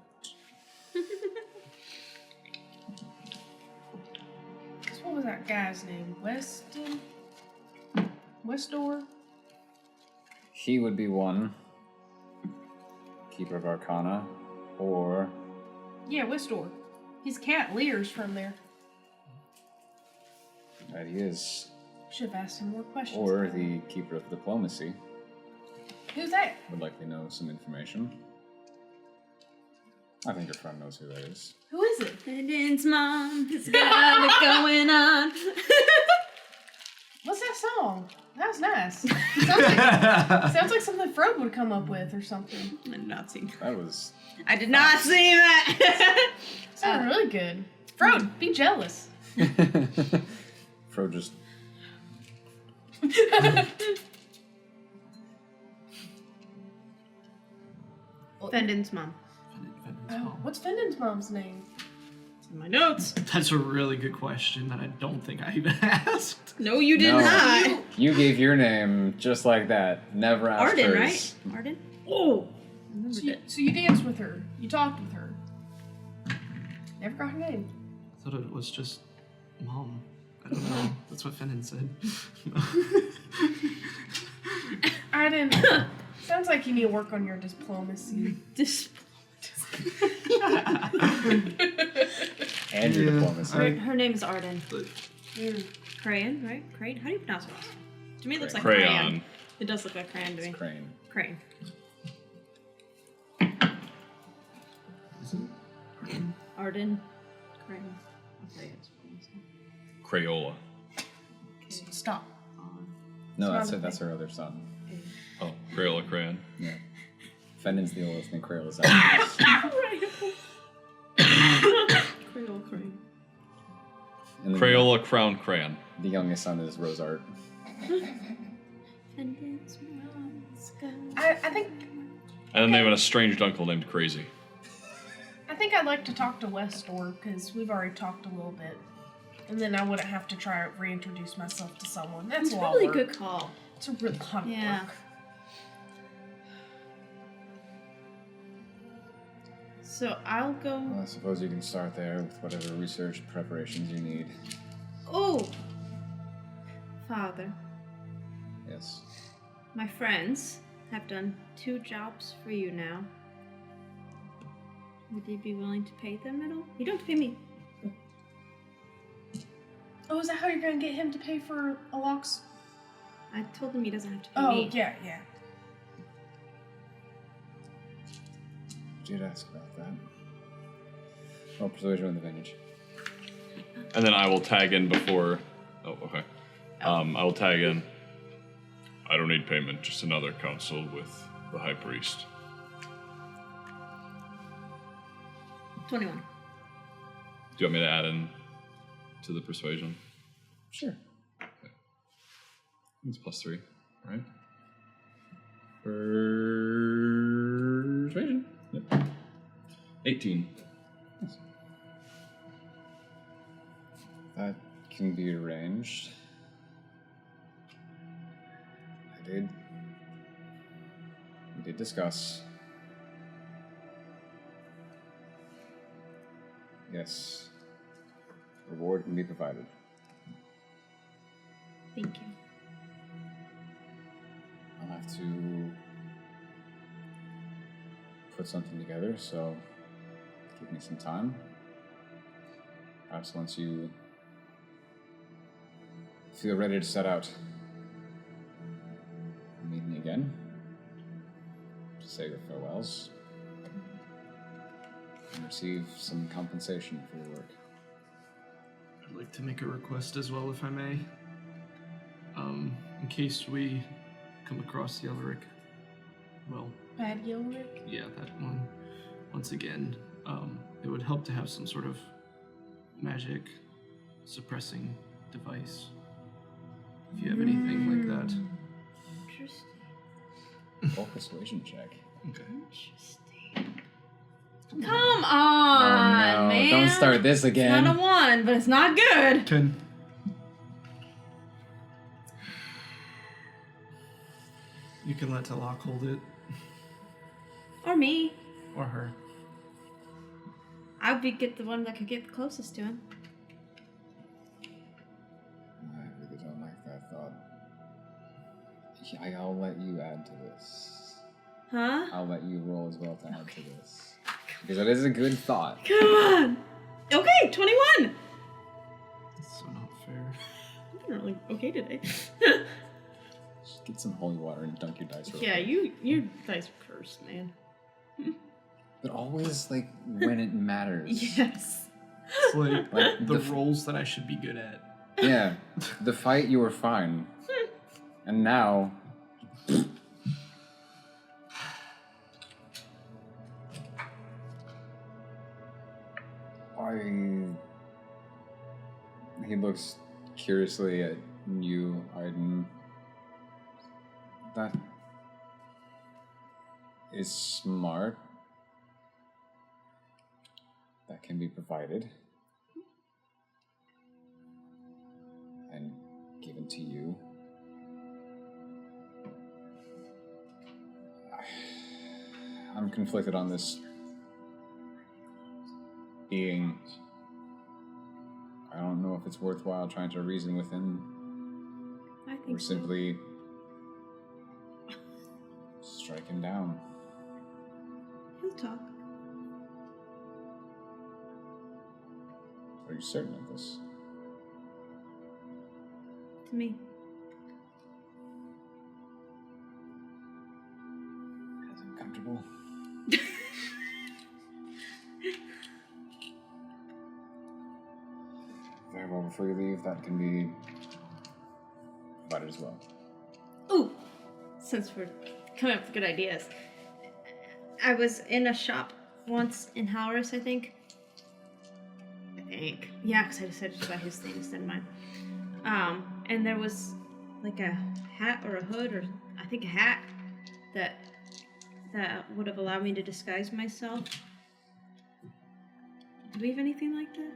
What was that guy's name? Weston? Westdor? He would be one. Keeper of Arcana. Or Yeah, Westdor. His cat Lear's from there. that he is. Should have asked him more questions. Or the Keeper of Diplomacy. Who's that? Would likely know some information. I think your friend knows who that is. Who is it? Fendon's mom has got it going on. What's that song? That was nice. Sounds like something Frodo would come up with or something. I did not sing. That was. I did not sing that. Sounded really good. Frodo, be jealous. Fro just. Fendon's mom. What's Fendon's mom's name? It's in my notes. That's a really good question that I don't think I even asked. No, you did No. not. You gave your name just like that. Never asked Arden, hers. right? Arden? Oh! I remembered it. So you danced with her. You talked with her. Never got her name. I thought it was just mom. I don't know. That's what Fenton said. I didn't. Sounds like you need to work on your diplomacy. And your diplomacy. Her name is Arden. But Crayon, right? Crane? How do you pronounce it? To me, it looks like Crayon. crayon. It does look like crayon to me. It's Crane. Crane. Arden. Crane. Okay, it's Crayola. Stop. No, It's not that's her other son. Oh, Crayola Crayon. Yeah. Fenton's the oldest and Crayola's Ah! youngest. Crayon, crane. And then Crayola Crown Crayon. The youngest son is Rosart. I think And then they have a estranged uncle named Crazy. I'd like to talk to Westdor because we've already talked a little bit, and then I wouldn't have to try to reintroduce myself to someone. That's It's a a lot really of work. good call. It's a really lot of Yeah. work. So I'll go. Well, I suppose you can start there with whatever research preparations you need. Oh! Father, Yes. my friends have done 2 jobs for you now. Would you be willing to pay them at all? You don't have to pay me. Oh, is that how you're gonna get him to pay for Alok's? I told him he doesn't have to pay Oh, me. yeah. Did ask about that. Roll persuasion with advantage. And then I will tag in before. Oh, okay. I will tag in. I don't need payment, just another council with the High Priest. 21. Do you want me to add in to the persuasion? Sure. It's +3, right? Persuasion. Yep. 18. That can be arranged. We did discuss. Yes. Reward can be provided. Thank you. I'll have to put something together, so give me some time. Perhaps once you feel ready to set out, meet me again to say your farewells and receive some compensation for your work. I'd like to make a request as well, if I may. In case we come across Yelric, well, Bad Yelric? yeah, that one. Once again, it would help to have some sort of magic suppressing device. If you have anything like that. Interesting. Roll persuasion check. Okay. Interesting. Come on, Oh no, man. don't start this again. It's not a 1, but it's not good. 10. You can let Talak hold it. Or me. Or her. I would get the one that could get the closest to him. I really don't like that thought. Yeah, I'll let you add to this. Huh? I'll let you roll as well to add to this. Because that is a good thought. Come on. Okay, 21. That's so not fair. I'm really okay today. Just get some holy water and dunk your dice real Yeah, quick. your dice are cursed, man. But always, like, when it matters. Yes. It's like, Like, the roles that I should be good at. Yeah. The fight, you were fine. And now... He looks curiously at you, Aiden. That is smart. That can be provided and given to you. I'm conflicted on this being. I don't know if it's worthwhile trying to reason with him I think or simply strike him down. He'll talk. Are you certain of this? To me. Is it comfortable? Very well, before you leave, that can be provided as well. Ooh, since we're coming up with good ideas. I was in a shop once in Halris, I think. Yeah, because I decided to buy his thing instead of mine. And there was like a hat or a hood, or I think a hat, that would have allowed me to disguise myself. Do we have anything like that?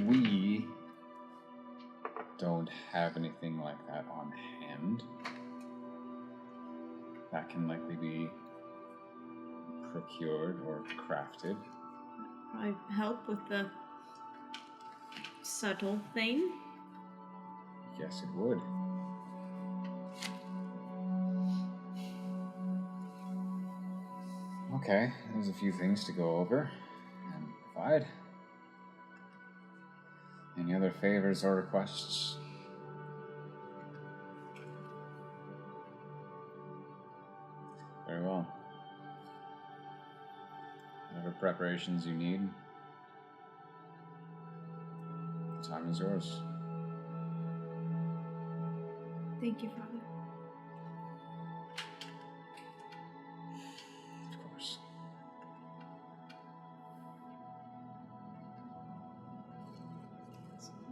We don't have anything like that on hand. That can likely be procured or crafted. Probably help with the subtle thing. Yes, it would. Okay, there's a few things to go over and provide. Any other favors or requests? Very well. Whatever preparations you need, the time is yours. Thank you, Father. Of course.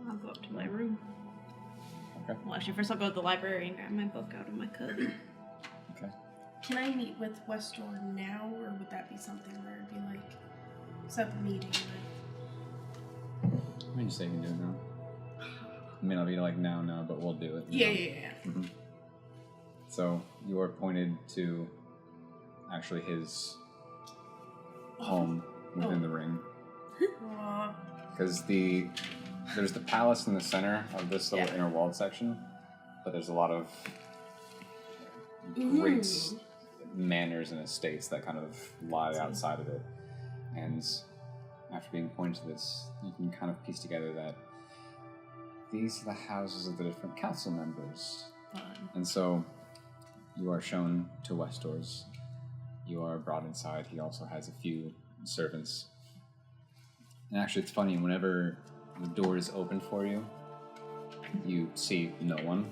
I'll go up to my room. Okay. Well, actually, first I'll go to the library and grab my book out of my coat. Okay. Can I meet with Westor now, or would that be something where it'd be like set the meeting with? I mean, just say you can do it now. I mean, I'll be like now, but we'll do it. Yeah. Mm-hmm. So you are pointed to actually his home within the ring, Aw. because there's the palace in the center of this little inner walled section, but there's a lot of great manors and estates that kind of lie outside of it. And after being pointed to this, you can kind of piece together that these are the houses of the different council members. Fun. And so you are shown to Westor's. You are brought inside. He also has a few servants. And actually, it's funny, whenever the door is open for you, you see no one.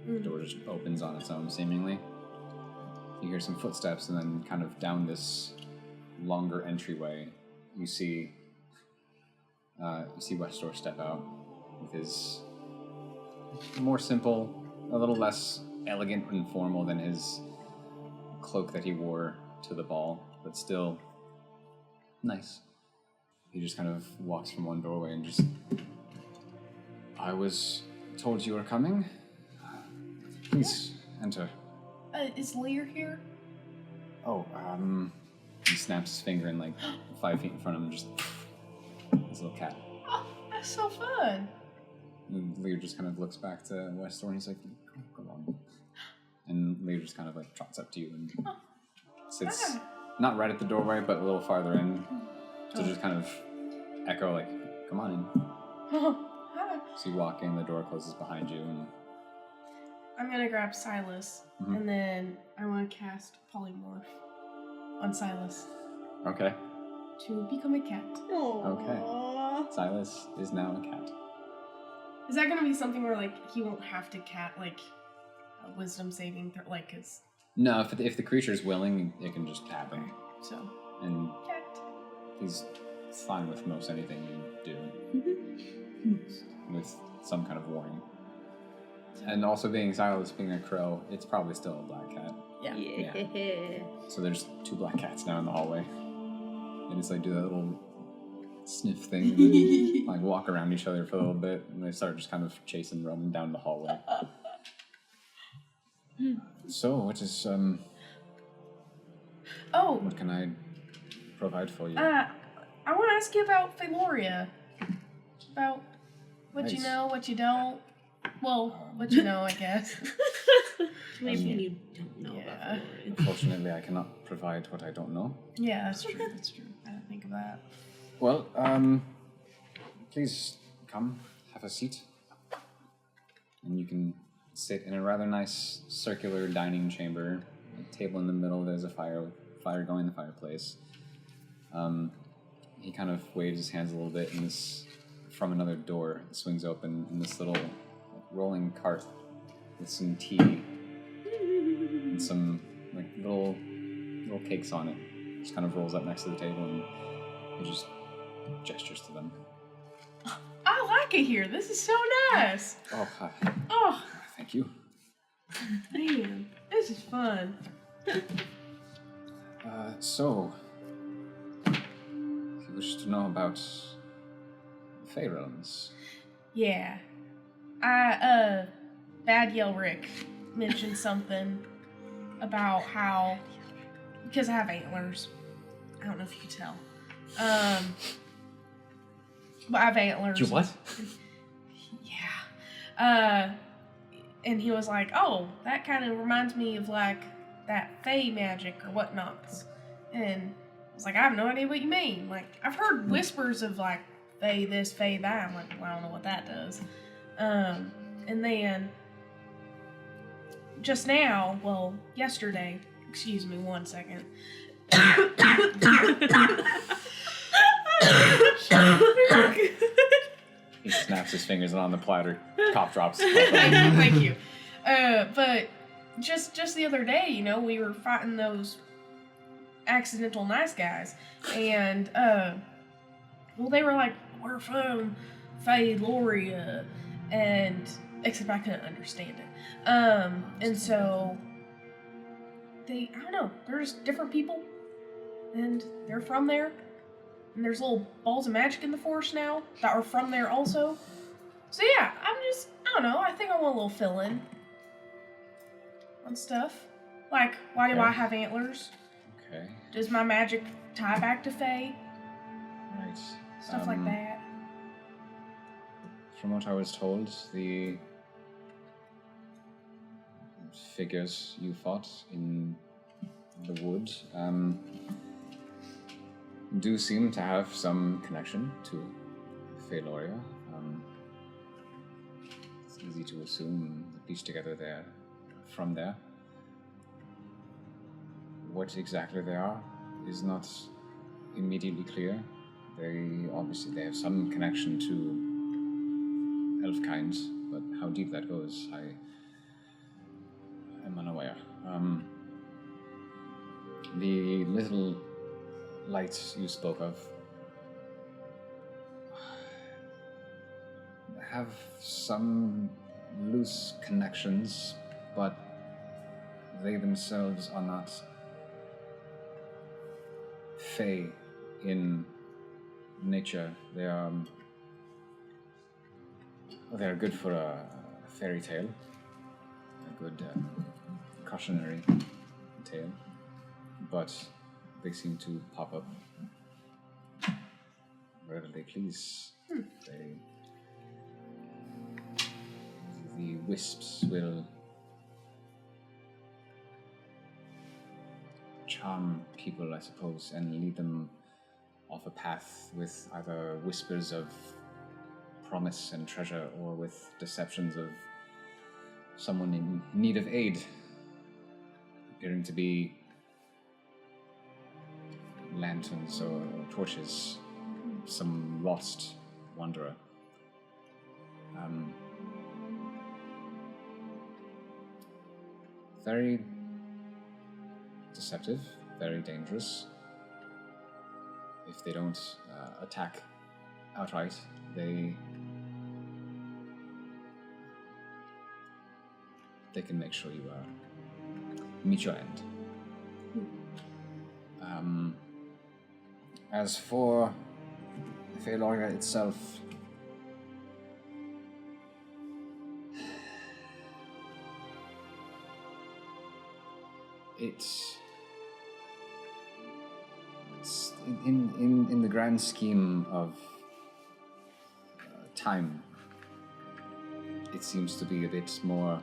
The door just opens on its own, seemingly. You hear some footsteps, and then kind of down this longer entryway, you see Westor step out with his more simple, a little less elegant and formal than his cloak that he wore to the ball, but still nice. He just kind of walks from one doorway and just... I was told you were coming. Please, enter. Is Lear here? Oh, he snaps his finger and like 5 feet in front of him, just his little cat. Oh, that's so fun. And Lear just kind of looks back to Westor and he's like, "Go on." And Lear just kind of like trots up to you and sits not right at the doorway, but a little farther in, to just kind of echo like, "Come on in." Hi. So you walk in, the door closes behind you, and I'm gonna grab Silas, and then I want to cast Polymorph on Silas okay. to become a cat. Okay. Silas is now a cat. Is that gonna be something where like he won't have to cat like a wisdom saving like cause No, if the creature is willing, it can just tap him, so and cat. he's fine with most anything you do, with some kind of warning. And also being Silas being a crow, it's probably still a black cat. Yeah. So there's 2 black cats now in the hallway. And it's like do that little sniff thing and then, like walk around each other for a little bit, and they start just kind of chasing, running down the hallway. So what is Oh, what can I provide for you? I want to ask you about Feloria. About what you Nice. know, what you don't. Well, what you know, I guess. Maybe you don't know about Yeah. Elarea. Unfortunately, I cannot provide what I don't know. Yeah, that's true. That's true. I didn't think of that. Well, please come, have a seat. And you can sit in a rather nice circular dining chamber. A table in the middle, there's a fire going in the fireplace. He kind of waves his hands a little bit, and this, from another door, it swings open, and this little rolling cart with some tea and some like little cakes on it just kind of rolls up next to the table, and he just gestures to them. I like it here. This is so nice. Oh, hi. Oh, Thank you. man. This is fun. So, if you wish to know about the Fey Realms, Yeah. Bad Yelric mentioned something about how, because I have antlers, I don't know if you can tell, but I have antlers. You what? Yeah. And he was like, oh, that kind of reminds me of like that Fey magic or whatnot. And I was like, I have no idea what you mean. Like, I've heard whispers of, like, Fae this, Fae that. I'm like, well, I don't know what that does. And then, just now, well, yesterday, excuse me 1 second. He snaps his fingers and on the platter, cough drops. Thank you. But just the other day, we were fighting those accidental nice guys, and well, they were like, we're from Yelric, and except I couldn't understand it. And so I don't know, they're just different people, and they're from there. And there's little balls of magic in the forest now that are from there also. So yeah, I don't know, I think I want a little fill-in on stuff. Like, why do I have antlers? Okay. Does my magic tie back to Fae? Right. Stuff like that. From what I was told, the figures you fought in the wood do seem to have some connection to Elarea. It's easy to assume the piece together there from there. What exactly they are is not immediately clear. They have some connection to elfkind, but how deep that goes, I am unaware. The little lights you spoke of have some loose connections, but they themselves are not Fae in nature. They're good for a fairy tale, a good cautionary tale, but they seem to pop up wherever they please. The wisps will charm people, I suppose, and lead them off a path with either whispers of promise and treasure, or with deceptions of someone in need of aid, appearing to be lanterns or torches, some lost wanderer. Very deceptive, very dangerous. If they don't attack outright, they can make sure you meet your end. As for Elarea itself, it's in the grand scheme of time, it seems to be a bit more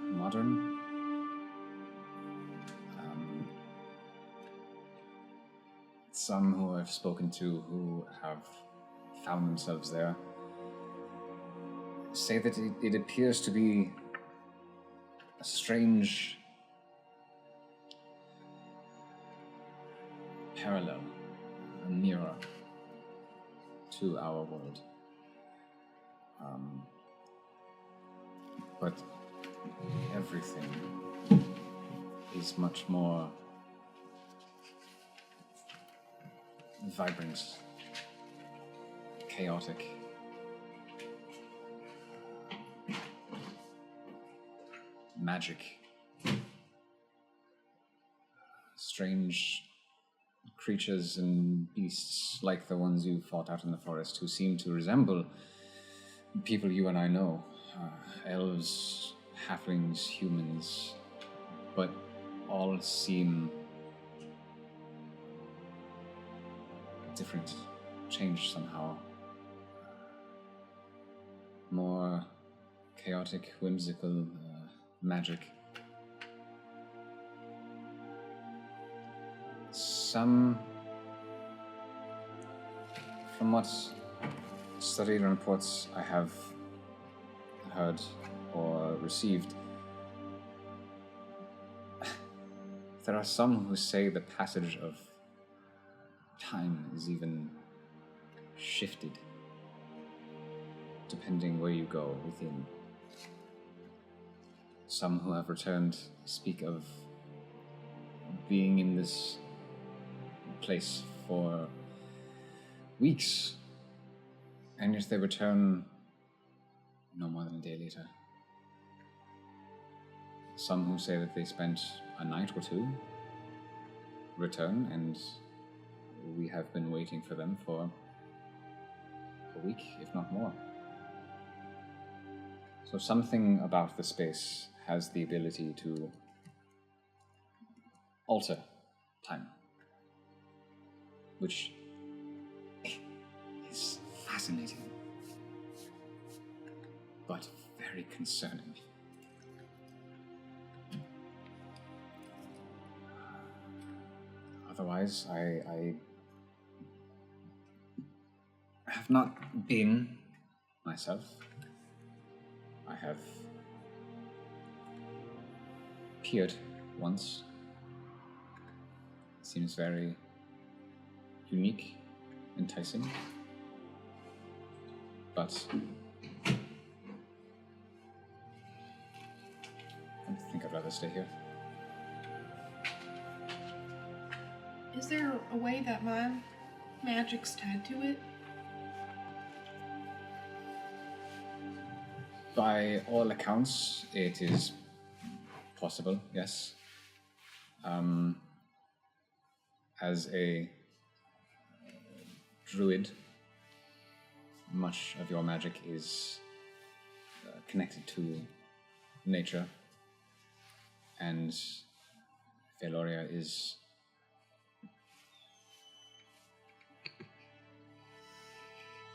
modern. Some who I've spoken to who have found themselves there say that it appears to be a strange parallel, a mirror to our world. But everything is much more vibrant, chaotic, magic, strange creatures and beasts like the ones you fought out in the forest, who seem to resemble people you and I know. Elves, halflings, humans, but all seem different, changed somehow. More chaotic, whimsical, magic. some, from what studied and reports I have heard or received, there are some who say the passage of time is even shifted depending where you go within. Some who have returned speak of being in this place for weeks, and yet they return no more than a day later. Some who say that they spent a night or two, return, and we have been waiting for them for a week, if not more. So something about the space has the ability to alter time, which is fascinating, but very concerning. Otherwise, I have not been myself. I have peered once. Seems very unique, enticing, but I think I'd rather stay here. Is there a way that my magic's tied to it? By all accounts, it is possible, yes. As a druid, much of your magic is connected to nature, and Elarea is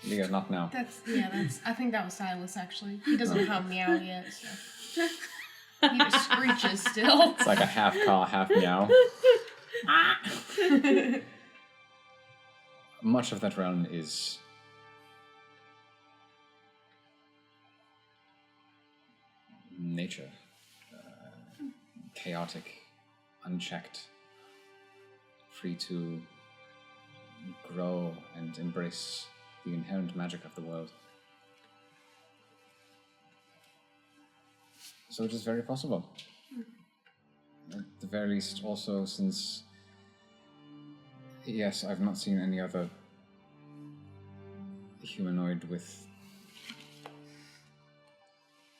Leah, not now. That's I think that was Silas actually. He doesn't have meow yet, so he just screeches still. It's like a half caw, half meow. Much of that realm is nature, chaotic, unchecked, free to grow and embrace the inherent magic of the world. So it is very possible. At the very least, also, since, yes, I've not seen any other humanoid with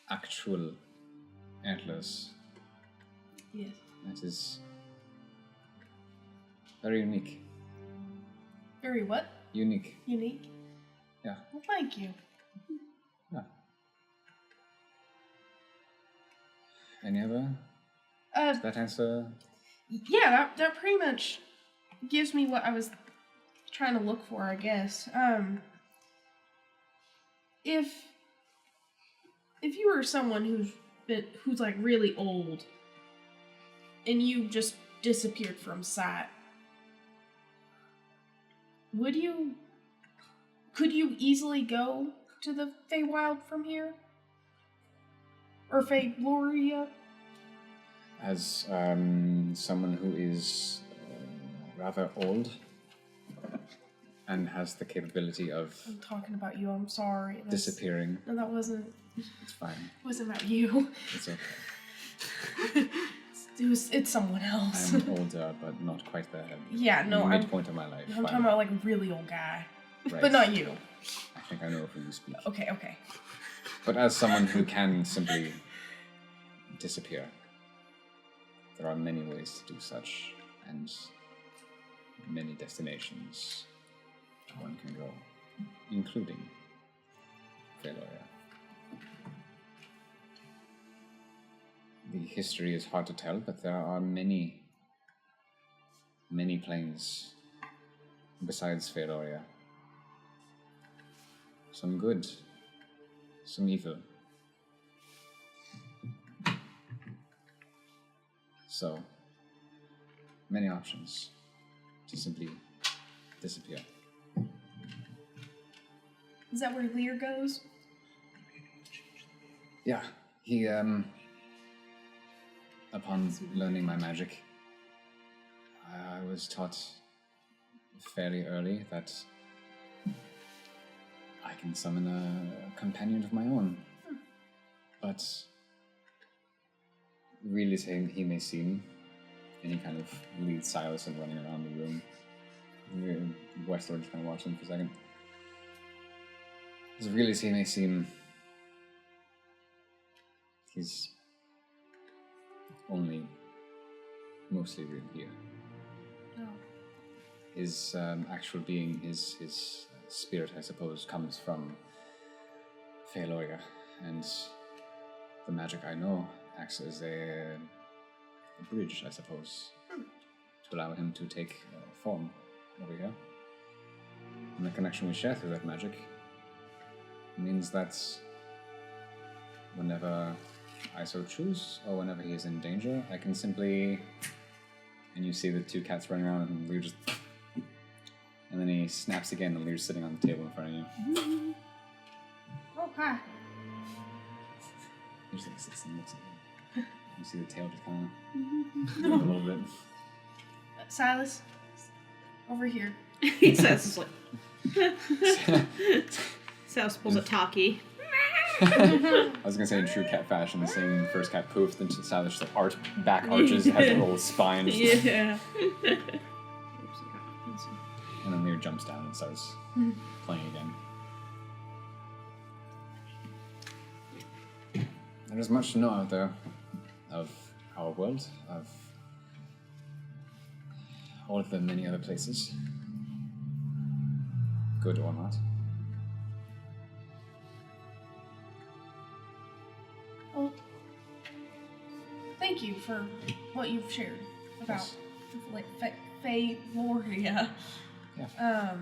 actual antlers. Yes. That is very unique. Very what? Unique. Unique? Yeah. Well, thank you. Yeah. Any other? Does that answer? Yeah, that pretty much gives me what I was trying to look for, I guess. If you were someone who's like really old and you just disappeared from sight, could you easily go to the Feywild from here? Or Feyloria? As someone who is rather old and has the capability of I'm talking about you, I'm sorry. disappearing. No, that wasn't It's fine. about you. It's okay. It's someone else. I'm older, but not quite there. Yeah, no, I'm midpoint of my life. I'm talking about like a really old guy. Right. But not you. I think I know who you speak. Okay. But as someone who can simply disappear, there are many ways to do such, and many destinations one can go, including Elarea. The history is hard to tell, but there are many planes besides Elarea. Some good, some evil. So, many options to simply disappear. Is that where Lear goes? Yeah, he, upon learning my magic, I was taught fairly early that I can summon a companion of my own. But really he may seem, and he kind of leads Silas in running around the room. Westler just kind of watched him for a second. As really as he may seem, he's only mostly real here. Oh. His actual being, his spirit, I suppose, comes from Elarea, and the magic I know acts as a bridge, I suppose, to allow him to take form over here. And the connection we share through that magic means that whenever I so choose, or whenever he is in danger, I can simply... And you see the two cats running around, and Lear just... And then he snaps again, and Lear's sitting on the table in front of you. Oh, hi. He just like sits and looks at you. You see the tail just kind of... a little bit. Silas, over here. He says, like... Silas pulls a talkie. I was gonna say in true cat fashion, seeing the first cat poof, then Silas just like back arches, has a little spine. Yeah. And then Lear jumps down and starts playing again. There's much to know out there of our world, of all of the many other places, good or not. Well, thank you for what you've shared about like Elarea. Yeah.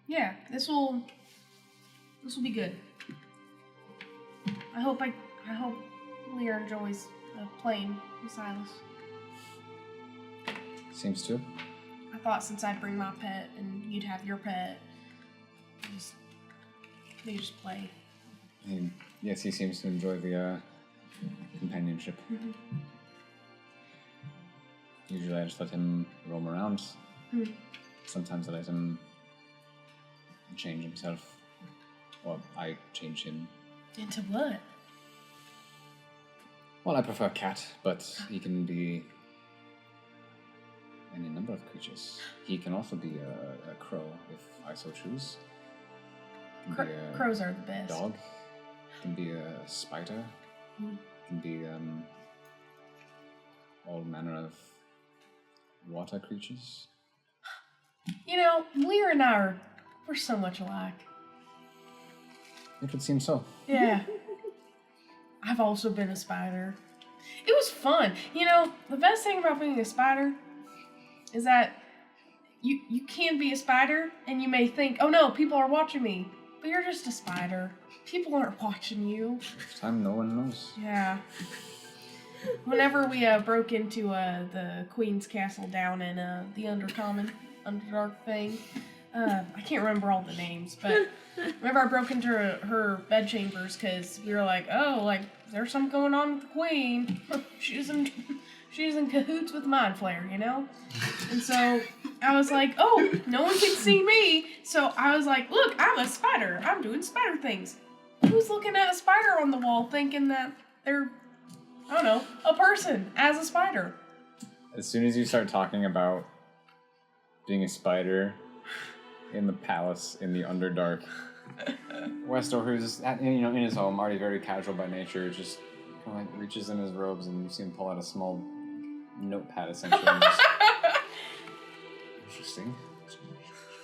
Yeah, this will be good. I hope Lear enjoys playing with Silas. Seems to. I thought since I'd bring my pet and you'd have your pet, we just play. Yes, he seems to enjoy the companionship. Mm-hmm. Usually I just let him roam around. Sometimes I let him change himself. Or I change him. Into what? Well, I prefer cat, but he can be any number of creatures. He can also be a crow, if I so choose. Can be a Crows are the best. dog. Can be a spider. Can be all manner of water creatures. You know, Lear and I we're so much alike. It would seem so. Yeah. I've also been a spider. It was fun. You know, the best thing about being a spider is that you can be a spider and you may think, oh no, people are watching me. But you're just a spider. People aren't watching you. This time no one knows. Yeah. Whenever we broke into the Queen's Castle down in the Underdark thing, I can't remember all the names, but remember I broke into her bedchambers because we were like, oh, like, there's something going on with the Queen. She's in cahoots with Mind Flayer, you know? And so I was like, oh, no one can see me. So I was like, look, I'm a spider. I'm doing spider things. Who's looking at a spider on the wall thinking that they're, I don't know, a person as a spider? As soon as you start talking about being a spider in the palace in the Underdark, Westor, who's in his home, already very casual by nature, just kind of like reaches in his robes and you see him pull out a small notepad essentially. And just, interesting.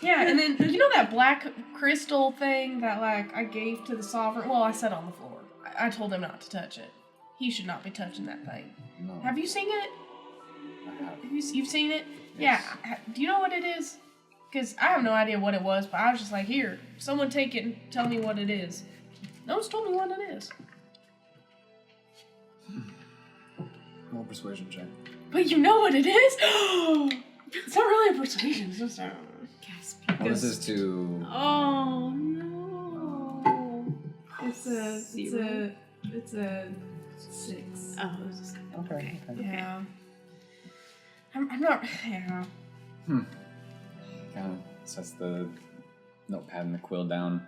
Yeah, and then, you know that black crystal thing that, like, I gave to the sovereign? Well, I set on the floor. I told him not to touch it. He should not be touching that thing. No. Have you seen it? I have. You've seen it? Yes. Yeah. Do you know what it is? Because I have no idea what it was, but I was just like, here, someone take it and tell me what it is. No one's told me what it is. More persuasion check. But you know what it is? It's not really a persuasion. It's just a... Gasp. Well, this is to... Oh no. It's a 6. Oh, it was a 7. Okay. Yeah. I'm not... Yeah. Kind of sets the notepad and the quill down.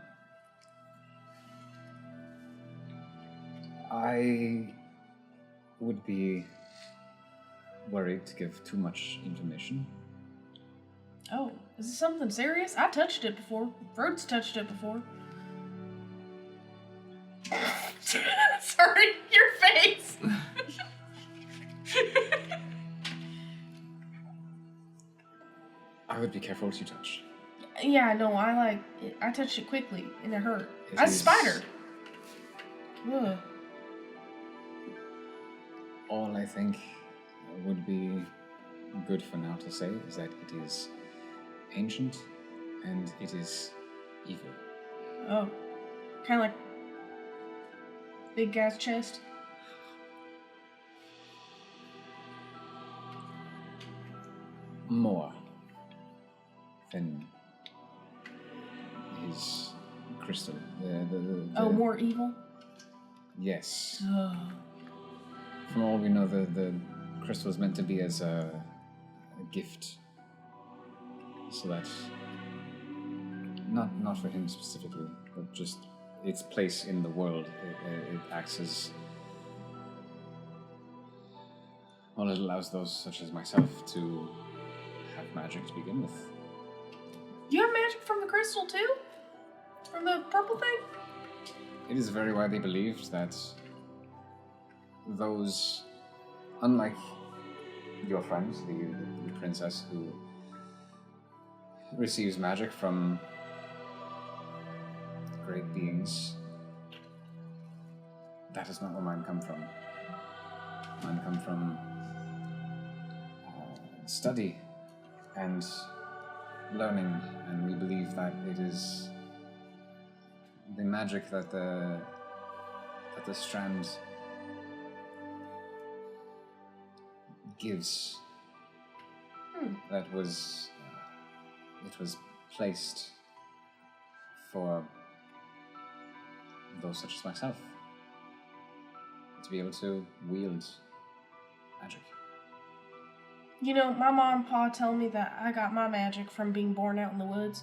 I would be worried to give too much information. Oh, is this something serious? I touched it before. Frode's touched it before. Sorry, your face! I would be careful what you touch. Yeah, no, I touched it quickly, and it hurt. It That's a is- spider. Ugh. All I think would be good for now to say is that it is ancient and it is evil. Oh. Kind of like big guy's chest. More than his crystal. Oh, more evil? Yes. Oh. From all we know, the crystal is meant to be as a gift. So that not for him specifically, but just its place in the world. It acts as... well, it allows those such as myself to have magic to begin with. Do you have magic from the crystal too? From the purple thing? It is very widely believed that those, unlike your friend, the princess who receives magic from great beings, that is not where mine come from. Mine come from study and learning, and we believe that it is the magic that the strand gives. That was it was placed for those such as myself to be able to wield magic. You know, my mom and pa tell me that I got my magic from being born out in the woods.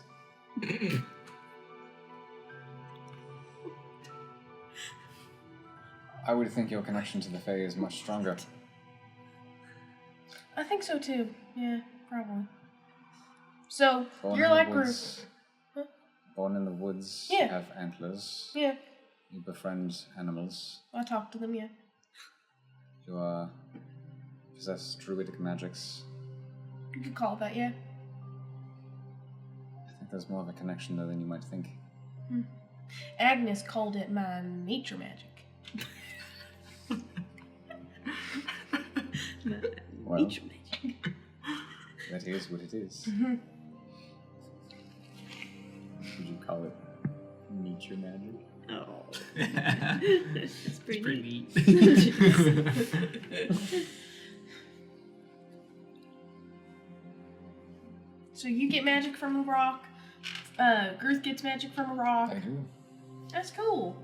I would think your connection to the Fae is much stronger. I think so too. Yeah, probably. So, Born you're in the like we're... woods. Huh? Born in the woods, Yeah. have antlers, Yeah, you befriend animals, I talked to them, yeah. you possess druidic magics. You could call it that, yeah. I think there's more of a connection there than you might think. Agnes called it my nature magic. Well, Nature magic. that is what it is. Would you call it nature magic? Oh. It's pretty neat. So you get magic from a rock. Girth gets magic from a rock. I do. That's cool.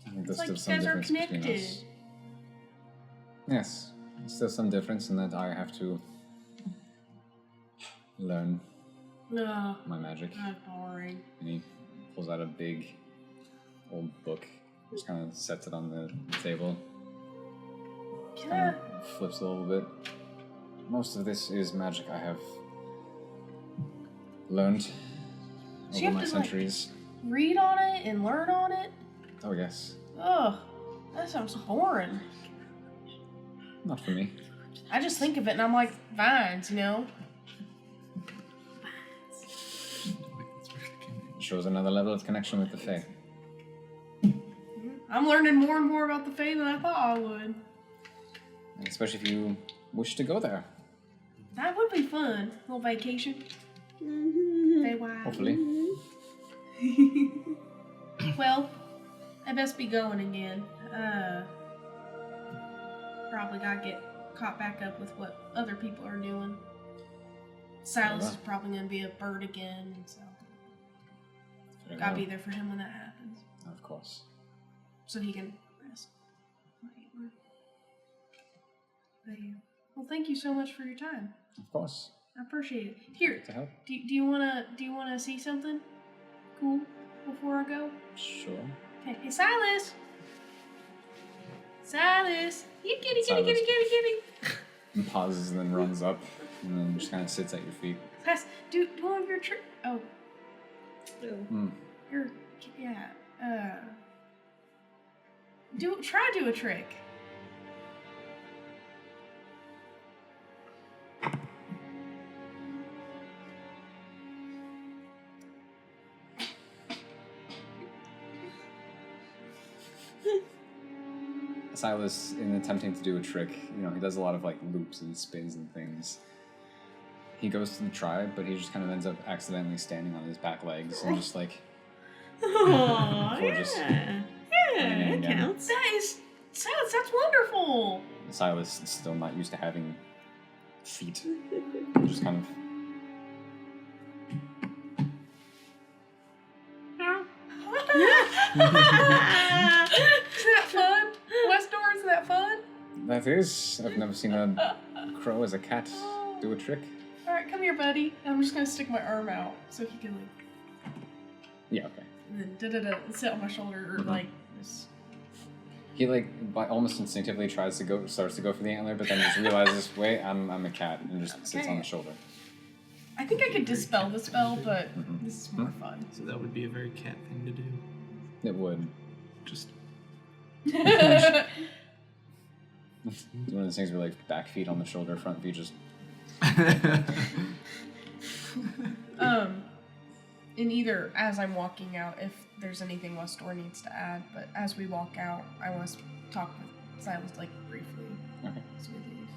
I think there's It's like still you some guys are difference between connected. us. Yes, there's still some difference in that I have to learn No, my magic. that's boring. And he pulls out a big old book, just kind of sets it on the table, Can kind I? of flips a little bit. Most of this is magic I have learned So you over have my to, centuries. Read on it and learn on it? Oh yes, Ugh, that sounds boring. not for me. I just think of it and I'm like, vines, you know? Shows another level of connection with the Fae. I'm learning more and more about the Fae than I thought I would. And especially if you wish to go there. That would be fun. A little vacation. Feywild. Hopefully. Well, I best be going again. probably got to get caught back up with what other people are doing. Silas is probably going to be a bird again, so Very gotta well. be there for him when that happens, Of course. so he can rest. But yeah. Well, thank you so much for your time. Of course. I appreciate it. Here, To help. do you wanna see something cool before I go? Sure. Okay. Hey, Silas. Silas. You kitty, Silas. kitty, kitty, kitty, kitty. And pauses and then runs up and then just kind of sits at your feet. Silas, do one of your trick. Oh, Mm. your yeah. Do a trick. Silas, in attempting to do a trick, he does a lot of like loops and spins and things. He goes to try, but he just kind of ends up accidentally standing on his back legs and just like Oh, Before just yeah. Yeah, landing that again. counts. That is Silas. That's wonderful. Silas is still not used to having feet. Just kind of Isn't that fun? Westdoor, isn't that fun? that is. I've never seen a crow as a cat do a trick. All right, come here, buddy. I'm just gonna stick my arm out so he can like, Yeah, okay. and then sit on my shoulder or like this. He almost instinctively starts to go for the antler, but then just realizes, wait, I'm a cat, and just sits on the shoulder. I think I could dispel the spell, but Mhm. this is more fun. So that would be a very cat thing to do. It would. Just It's one of those things where like back feet on the shoulder, front feet just. In either as I'm walking out, if there's anything Westdoor needs to add, but as we walk out, I want to talk with Silas like briefly. Okay. As we leave.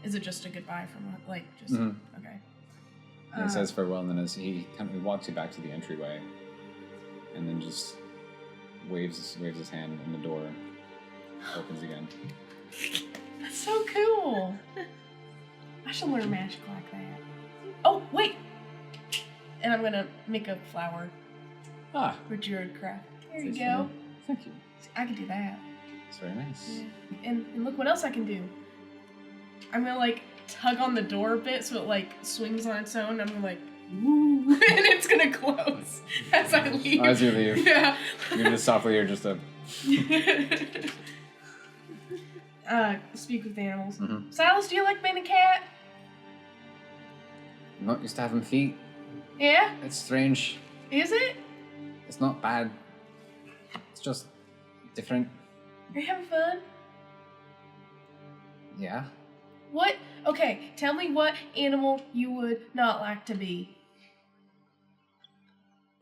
Is it just a goodbye from like just Mhm. okay? He says farewell, and then as he kind of walks you back to the entryway, and then just waves his hand, and the door opens again. That's so cool. I should learn magic like that. Oh wait, and I'm gonna make a flower Ah, for Jared Craft. There you thanks go. for that. Thank you. I can do that. It's very nice. Yeah. And look what else I can do. I'm gonna like tug on the door a bit so it like swings on its own. I'm gonna like woo, and it's gonna close as I leave. As you leave, Yeah. you just softly hear just a. Speak with animals. Mhm. Silas, do you like being a cat? I'm not used to having feet. Yeah? It's strange. Is it? It's not bad. It's just different. Are you having fun? Yeah. What? Okay, tell me what animal you would not like to be.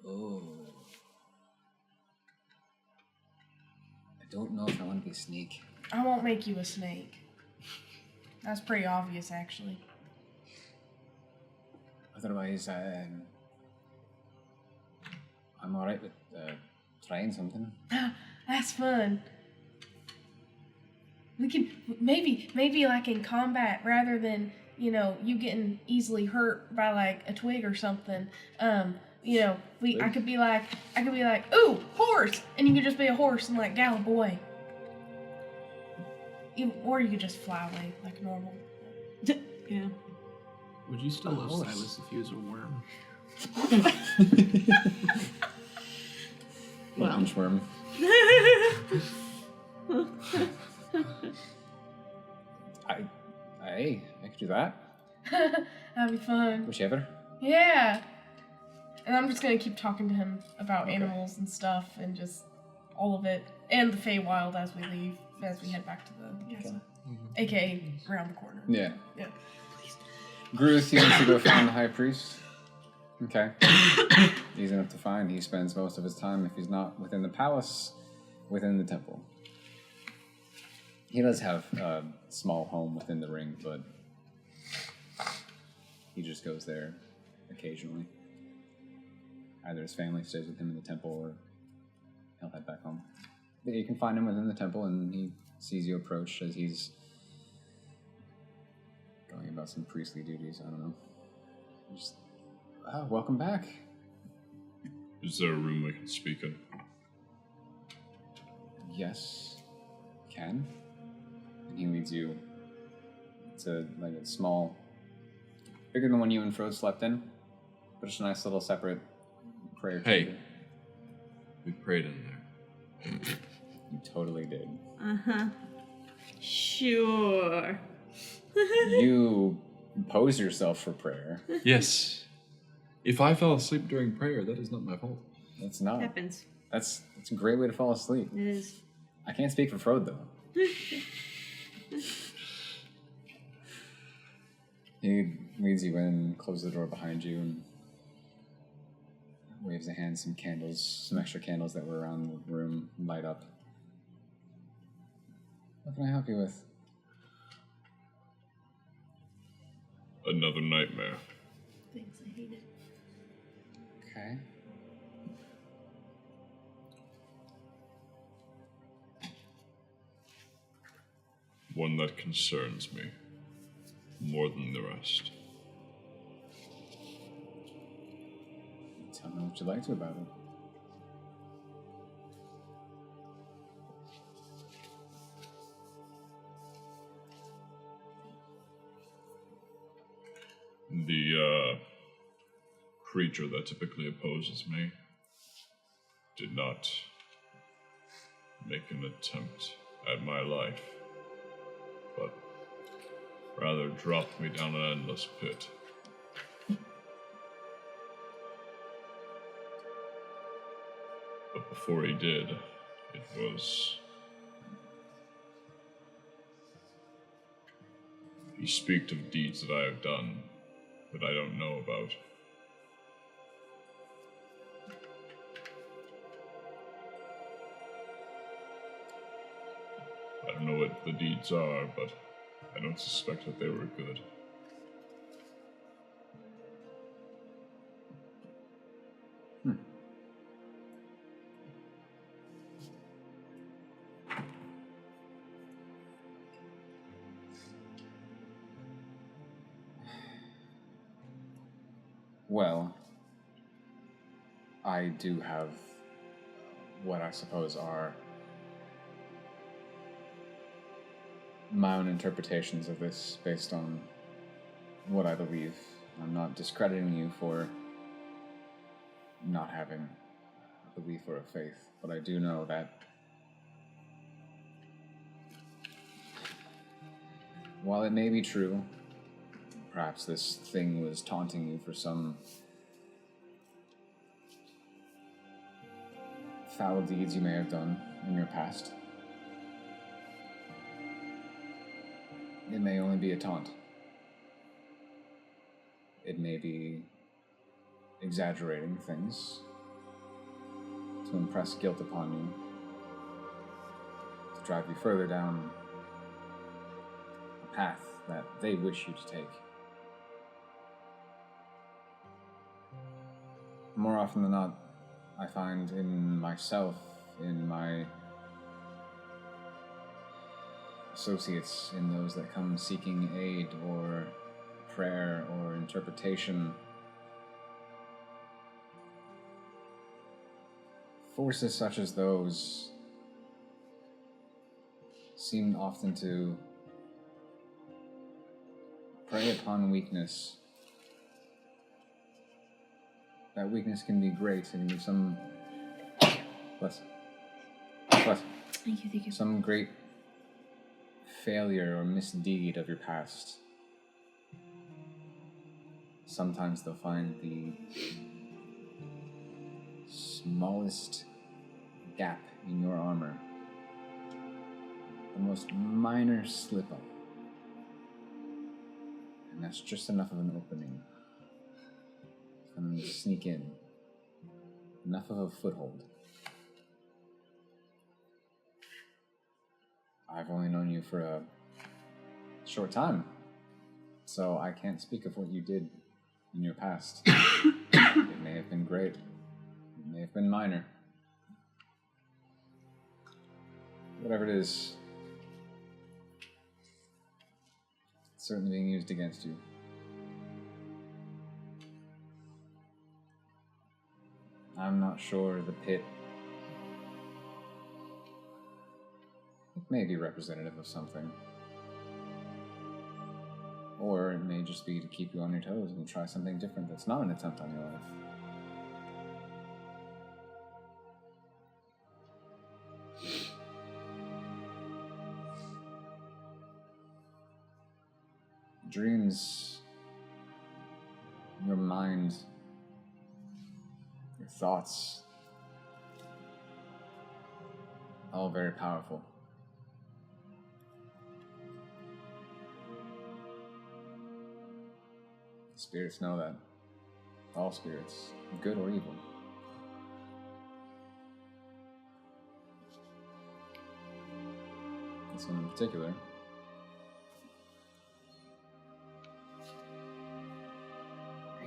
Oh. I don't know if I want to be a snake. I won't make you a snake. That's pretty obvious, actually. Otherwise, I'm alright with trying something. That's fun. We can maybe like in combat, rather than you getting easily hurt by like a twig or something. I could be like, ooh, horse, and you could just be a horse and like gallop away. Or you could just fly away like normal. Yeah. would you still love horse. Silas if he was a worm? Well. Inchworm. I could do that. That'd be fun. Whichever. Yeah. And I'm just gonna keep talking to him about Okay. animals and stuff and just all of it. And the Feywild as we leave, as we head back to the casa. AKA around the corner. Yeah. Yeah. Gruth, you need to go find the high priest. Okay. Easy enough to find. He spends most of his time, if he's not within the palace, within the temple. He does have a small home within the ring, but he just goes there occasionally. Either his family stays with him in the temple, or he'll head back home. But you can find him within the temple, and he sees you approach as he's going about some priestly duties. I don't know. Just, welcome back. Is there a room I can speak in? Yes, can. And he leads you to like a small, bigger than one you and Frode slept in, but just a nice little separate prayer Hey. chamber. We prayed in there. You totally did. Uh-huh. Sure. You pose yourself for prayer. Yes. If I fell asleep during prayer, that is not my fault. That's not. Happens. That's a great way to fall asleep. It is. I can't speak for Frode though. He leads you in, closes the door behind you, and waves a hand. Some candles, some extra candles that were around the room light up. What can I help you with? Another nightmare. Things I hated. Okay. One that concerns me more than the rest. Tell me what you'd like to about it. The creature that typically opposes me did not make an attempt at my life, but rather dropped me down an endless pit. But before he did, it was... He speaked of deeds that I have done that I don't know about. I don't know what the deeds are, but I don't suspect that they were good. Well, I do have what I suppose are my own interpretations of this based on what I believe. I'm not discrediting you for not having a belief or a faith, but I do know that while it may be true, perhaps this thing was taunting you for some foul deeds you may have done in your past. It may only be a taunt. It may be exaggerating things to impress guilt upon you, to drive you further down a path that they wish you to take. More often than not, I find in myself, in my associates, in those that come seeking aid or prayer or interpretation, forces such as those seem often to prey upon weakness. That weakness can be great. It can be some... Bless Thank you. some great failure or misdeed of your past. Sometimes they'll find the smallest gap in your armor, the most minor slip up, and that's just enough of an opening for them to sneak in, enough of a foothold. I've only known you for a short time, so I can't speak of what you did in your past. It may have been great. It may have been minor. Whatever it is, It's certainly being used against you. I'm not sure the pit. It may be representative of something. Or it may just be to keep you on your toes and try something different that's not an attempt on your life. Dreams, your mind, your thoughts, all very powerful. Spirits know that. All spirits, good or evil. This one in particular.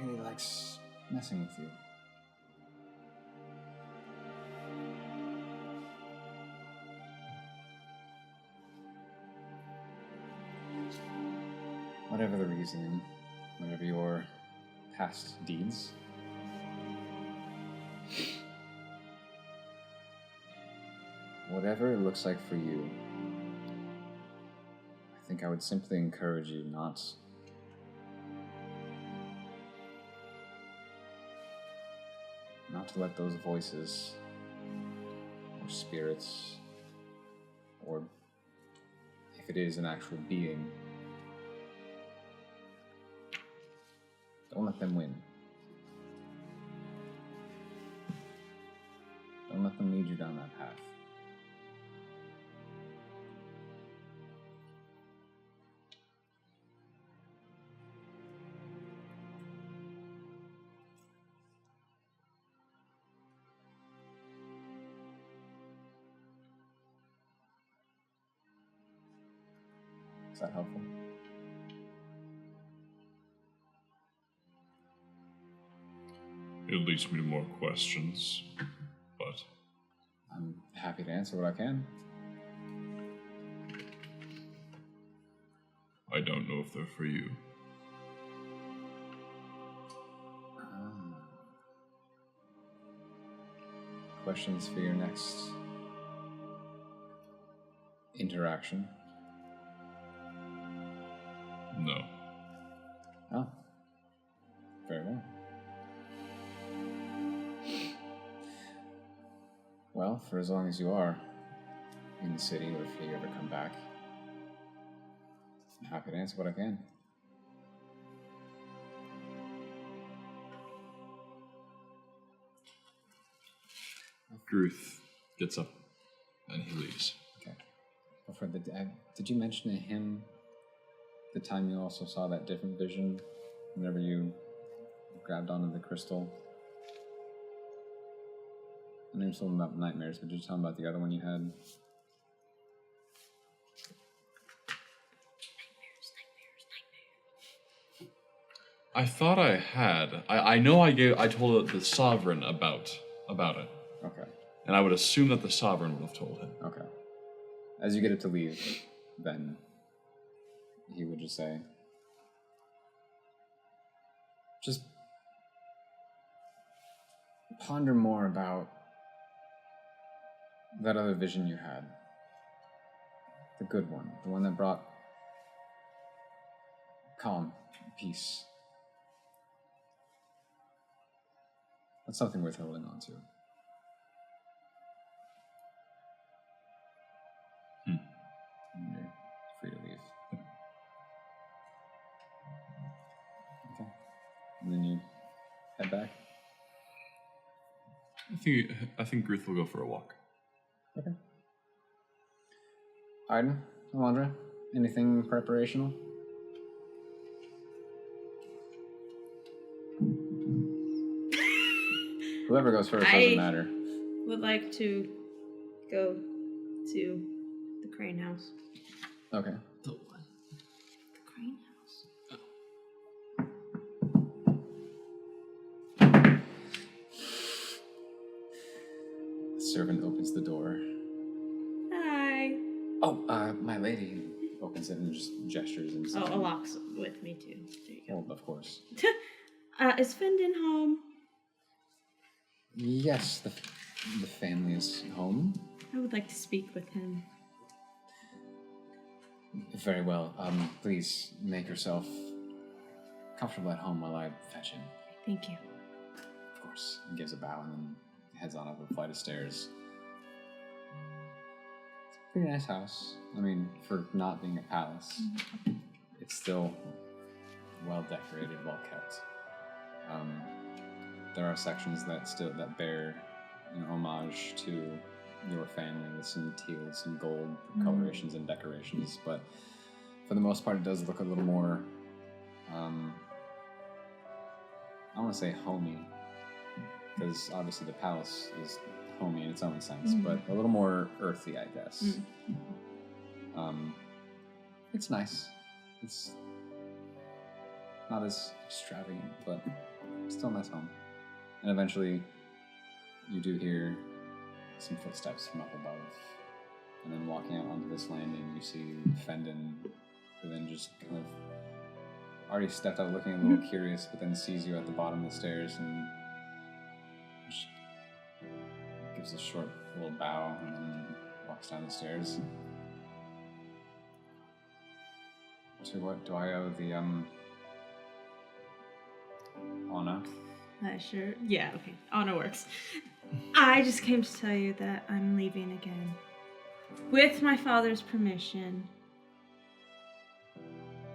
Really likes messing with you. Whatever the reasoning, whatever your past deeds, whatever it looks like for you, I think I would simply encourage you not to let those voices or spirits, or if it is an actual being, don't let them win. Don't let them lead you down that path. Is that helpful? It leads me to more questions, but I'm happy to answer what I can. I don't know if they're for you. Questions for your next interaction? No. Oh. Very well. Well, for as long as you are in the city, or if you ever come back, I'm happy to answer what I can. Gruth gets up and he leaves. Okay. Before did you mention to him the time you also saw that different vision whenever you grabbed onto the crystal? I know you told him about nightmares, but did you tell him about the other one you had? I thought I had. I know I told the Sovereign about it. Okay. And I would assume that the Sovereign would have told him. Okay. As you get it to leave, then he would just say, just ponder more about that other vision you had. The good one. The one that brought calm, peace. That's something worth holding on to. And you're free to leave. Okay. And then you head back? I think Gruth will go for a walk. Okay. Arden, Alondra, anything preparational? Whoever goes first doesn't matter. Would like to go to the crane house. Okay. The what? The crane house. The servant opens the door. Hi. Oh, my lady. Oh, And just gestures and Oh, stuff. Alok's with me too. There you go. Well, of course. Is Fendon home? Yes, the family is home. I would like to speak with him. Very well. Please make yourself comfortable at home while I fetch him. Thank you. Of course. He gives a bow and then heads on up a flight of stairs. It's a pretty nice house. I mean, for not being a palace, it's still well decorated, well kept. There are sections that bear, homage to your family with some teal, some gold colorations and decorations, but for the most part, it does look a little more. I don't want to say homey, because obviously the palace is homey in its own sense, but a little more earthy, I guess. It's nice. It's not as extravagant, but still a nice home. And eventually, you do hear some footsteps from up above. And then walking out onto this landing, you see Fendon, who then just kind of already stepped out looking a little curious, but then sees you at the bottom of the stairs and just gives a short little bow and then walks down the stairs. To what do I owe the, Anna? Sure. Yeah, okay. Anna works. I just came to tell you that I'm leaving again. With my father's permission.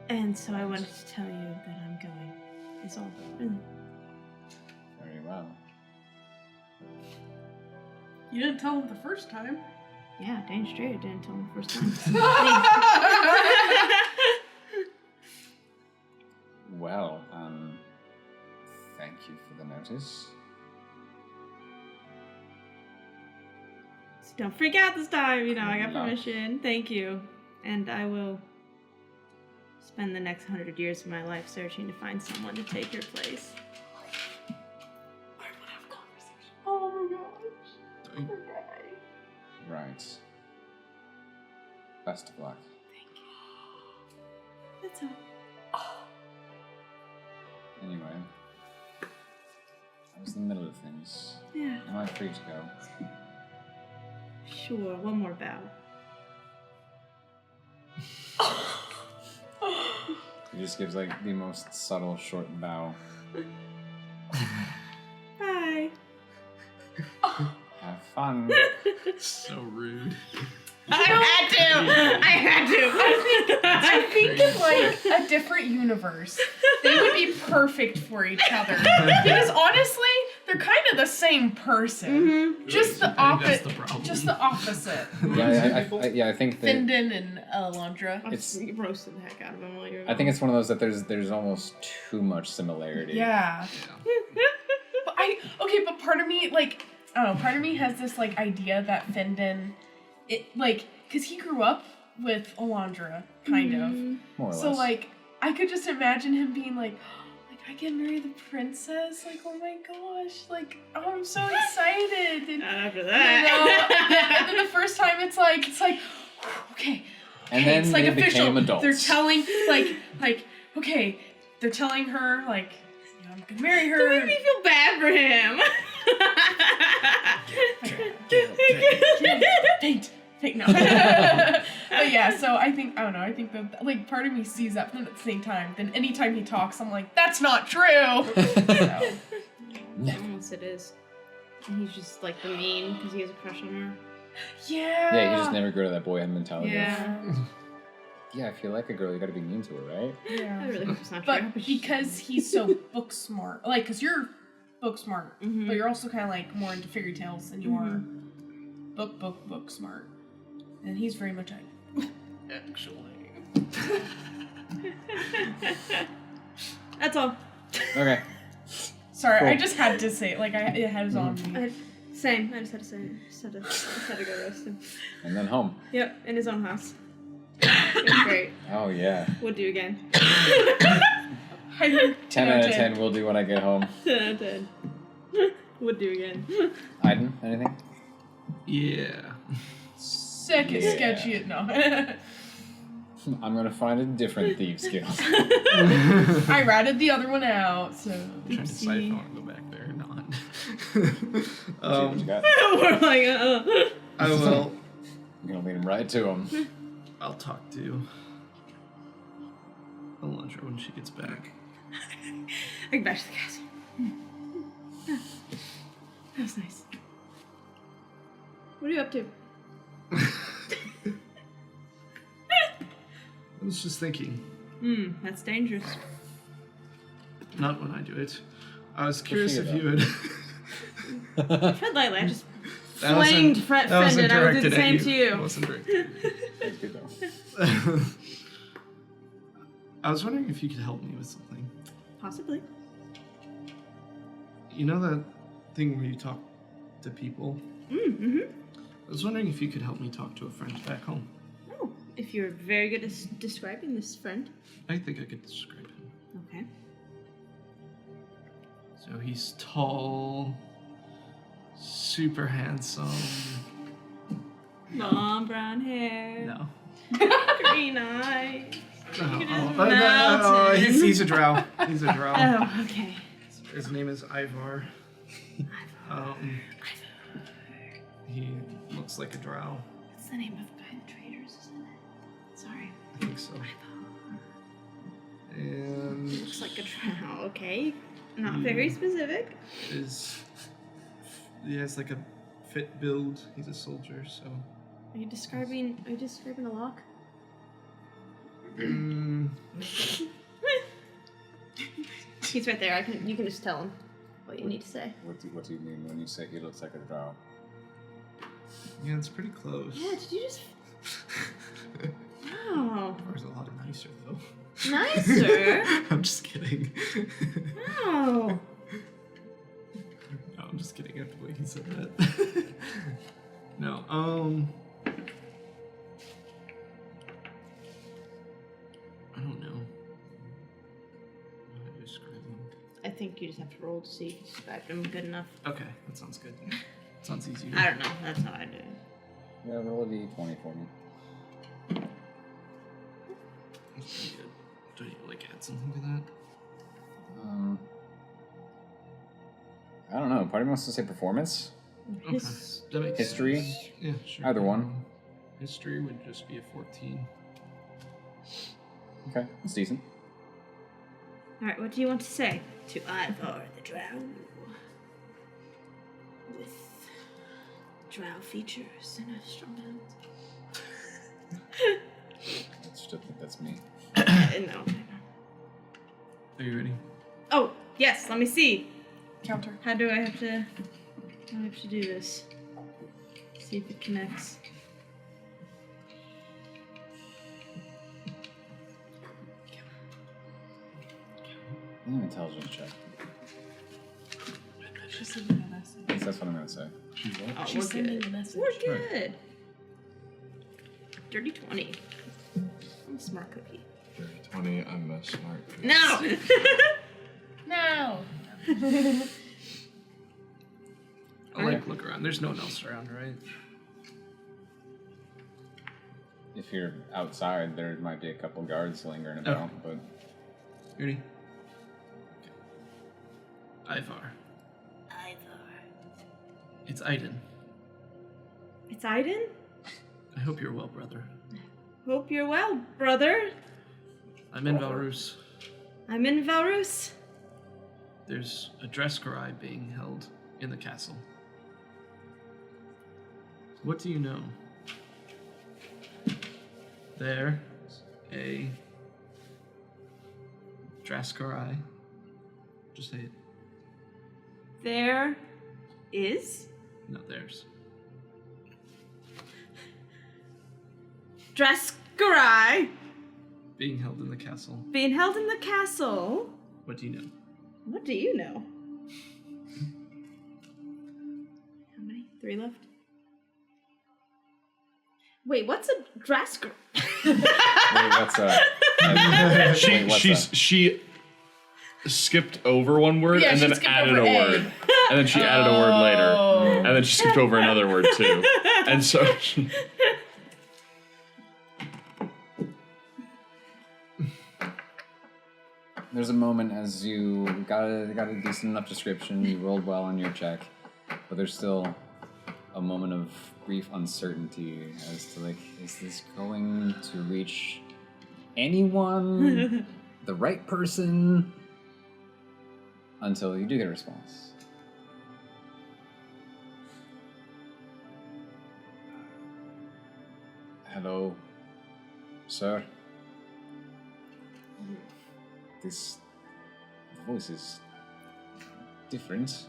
And so I wanted to tell you that I'm going. Is all. Really. Very well. You didn't tell him the first time. Yeah, dang straight, I didn't tell him the first time. Well, thank you for the notice. So don't freak out this time, I got No. permission. Thank you. And I will spend the next 100 years of my life searching to find someone to take your place. Oh my gosh. Right. Best of luck. That's all. Anyway, I was in the middle of things. Yeah. Am I free to go? Sure, one more bow. He just gives the most subtle short bow. Bye. Have fun. So rude. I think in a different universe, they would be perfect for each other. Because honestly, they're kind of the same person. Just the That's the problem. Just the opposite. I think that Fendon and Alondra. It's- You roasted the heck out of him while you were I think it's one of those that there's almost too much similarity. Yeah. But but part of me, part of me has this idea that Fendon, because he grew up with Alondra, kind of. More or So less. I could just imagine him being I can marry the princess. Oh my gosh! I'm so excited. And, Not after and that. then the first time it's okay. And then it's they official. became adults. They're telling okay. They're telling her I'm gonna marry her. Don't make me feel bad for him. Fake no. But yeah, so I think that part of me sees that, but then at the same time, then anytime he talks, I'm that's not true. So. Almost it is. And he's just the mean because he has a crush on her. Yeah. Yeah, you just never grow to that boyhood mentality. Yeah. Yeah, if you like a girl, you gotta be mean to her, right? Yeah. I really hope it's not But true. because he's so book smart, because you're book smart, Mhm. but you're also kind of more into fairy tales than you are book smart, and he's very much actually. That's all. Okay. Sorry, Cool. I just had to say it. It has on me. Same. I just had to say it. Just had to go roast him. And then home. Yep, in his own house. It was great. Oh yeah. Would do again. 10 out of 10 will do when I get home. 10 out of 10. Would do again. Aiden, anything? Yeah. Second Yeah. sketchy. No. I'm gonna find a different thieves guild. I ratted the other one out, so. I'm trying to decide if I want to go back there or not. What you got? We're like, I will. I'm gonna lead him right to him. I'll talk to Elendra when she gets back. I go back to the castle. That was nice. What are you up to? I was just thinking. That's dangerous. Not when I do it. I was curious if you would. Tread lightly. I just That wasn't- flanged that wasn't friended. I would do the directed at same to It you. wasn't directed. That's good though. I was wondering if you could help me with something. Possibly. You know that thing where you talk to people? Mm-hmm. I was wondering if you could help me talk to a friend back home. Oh, if you're very good at describing this friend. I think I could describe him. Okay. So he's tall, super handsome. Long brown hair. No. Green eyes. No, mountain. he's a drow. He's a drow. Oh, okay. His name is Ivar. He looks like a drow. That's the name of the guy in the traders, isn't it? Sorry. I think so. And Looks like a drow. Okay. Not very specific. he has like a fit build. He's a soldier, so. Are you describing a lock? He's right there. You can just tell him what you need to say. What do you mean when you say he looks like a drow? Yeah, it's pretty close. Yeah, did you just Wow. Ivar's a lot nicer though. Nicer? I'm just kidding. Wow. No, I'm just kidding after the way he said that. No, I don't know. How to describe him. I think you just have to roll to see if you described him good enough. Okay, that sounds good. Sounds easier. I don't know. That's how I do it. Yeah, roll a d20 for me. That's pretty good. Do you like add something to that? I don't know. Party wants to say performance. Okay. That makes History? sense. Yeah, sure. Either one. History would just be a 14. Okay, that's decent. Alright, what do you want to say to Ivar the Drow? With drow features and a strong hand. I still think that's me. No. Are you ready? Oh, yes, let me see. Counter. How do I have to do this? See if it connects. Intelligence check. She's sending a message. That's what I'm gonna say. Oh, She's we're sending good. a message. We're good. Dirty 20. I'm a smart cookie. 20, I'm a smart. No! No. I'll look around. There's no one else around, right? If you're outside, there might be a couple guards lingering about, but You ready? Ivar. It's Aiden. It's Aiden? I hope you're well, brother. Hope you're well, brother. I'm in Valrus. I'm in Valrus. There's a Dreskerai being held in the castle. What do you know? There's a Dreskerai. Just say it. There is No, there's. Dreskerai Being held in the castle. being held in the castle. What do you know? What do you know? How many? 3 left? Wait, what's a Drasker? wait, what's what's She skipped over one word Yeah, and she then skipped added over a A. word. And then she added a word later. And then she skipped over another word too. And so there's a moment as you got a decent enough description. You rolled well on your check, but there's still a moment of brief uncertainty as to like, is this going to reach anyone, the right person? Until you do get a response. Hello, sir. This voice is different.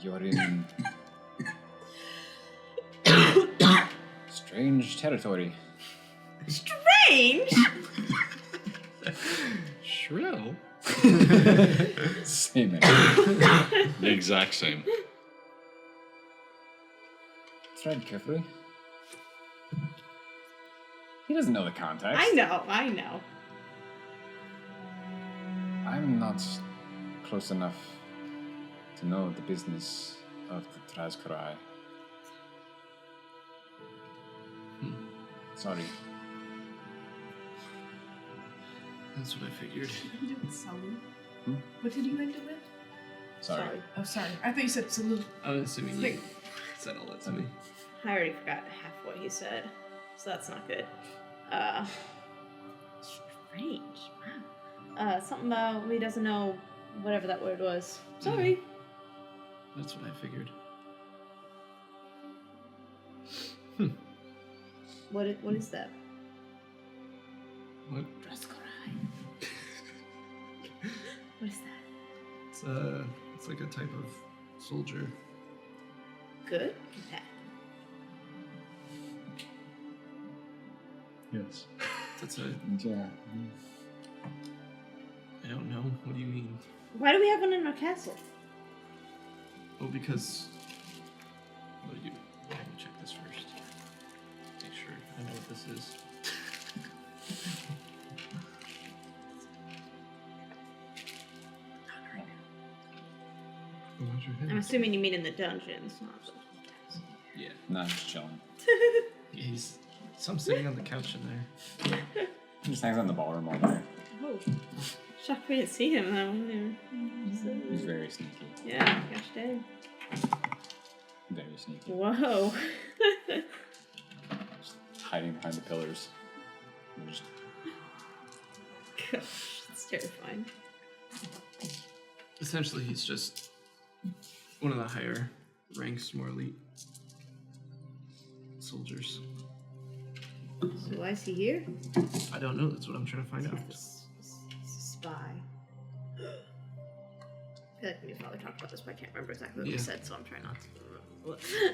You're in strange territory. Strange? Shrill. Same. The exact same. Tread carefully. He doesn't know the context. I know. I'm not close enough to know the business of the Trazkarai. Sorry. That's what I figured. What did you do with Sully? Hmm? What did you end it with? Sorry. Oh, sorry. I thought you said salute. I'm assuming you said all that to me. I already forgot half what he said, so that's not good. Strange. Wow. Something about he doesn't know whatever that word was. Sorry. That's what I figured. What is that? What? What is that? It's like a type of soldier. Good? Bad? Yes. That's a. Yeah. I don't know. What do you mean? Why do we have one in our castle? Well, because. Well, you. Let me check this first. Make sure I know what this is. What's your head? I'm assuming you mean in the dungeons, not the castle. Yeah. Not just chilling. He's. Some sitting on the couch in there. He just hangs out in the ballroom all day. Oh. Shocked we didn't see him though. He's very sneaky. Yeah, gosh dang. Very sneaky. Whoa. Just hiding behind the pillars. And just Gosh, it's terrifying. Essentially, he's just one of the higher ranks, more elite soldiers. So why is he here? I don't know. That's what I'm trying to find out. He's a spy. I feel like me and Father talked about this, but I can't remember exactly what we Yeah. said, so I'm trying not to.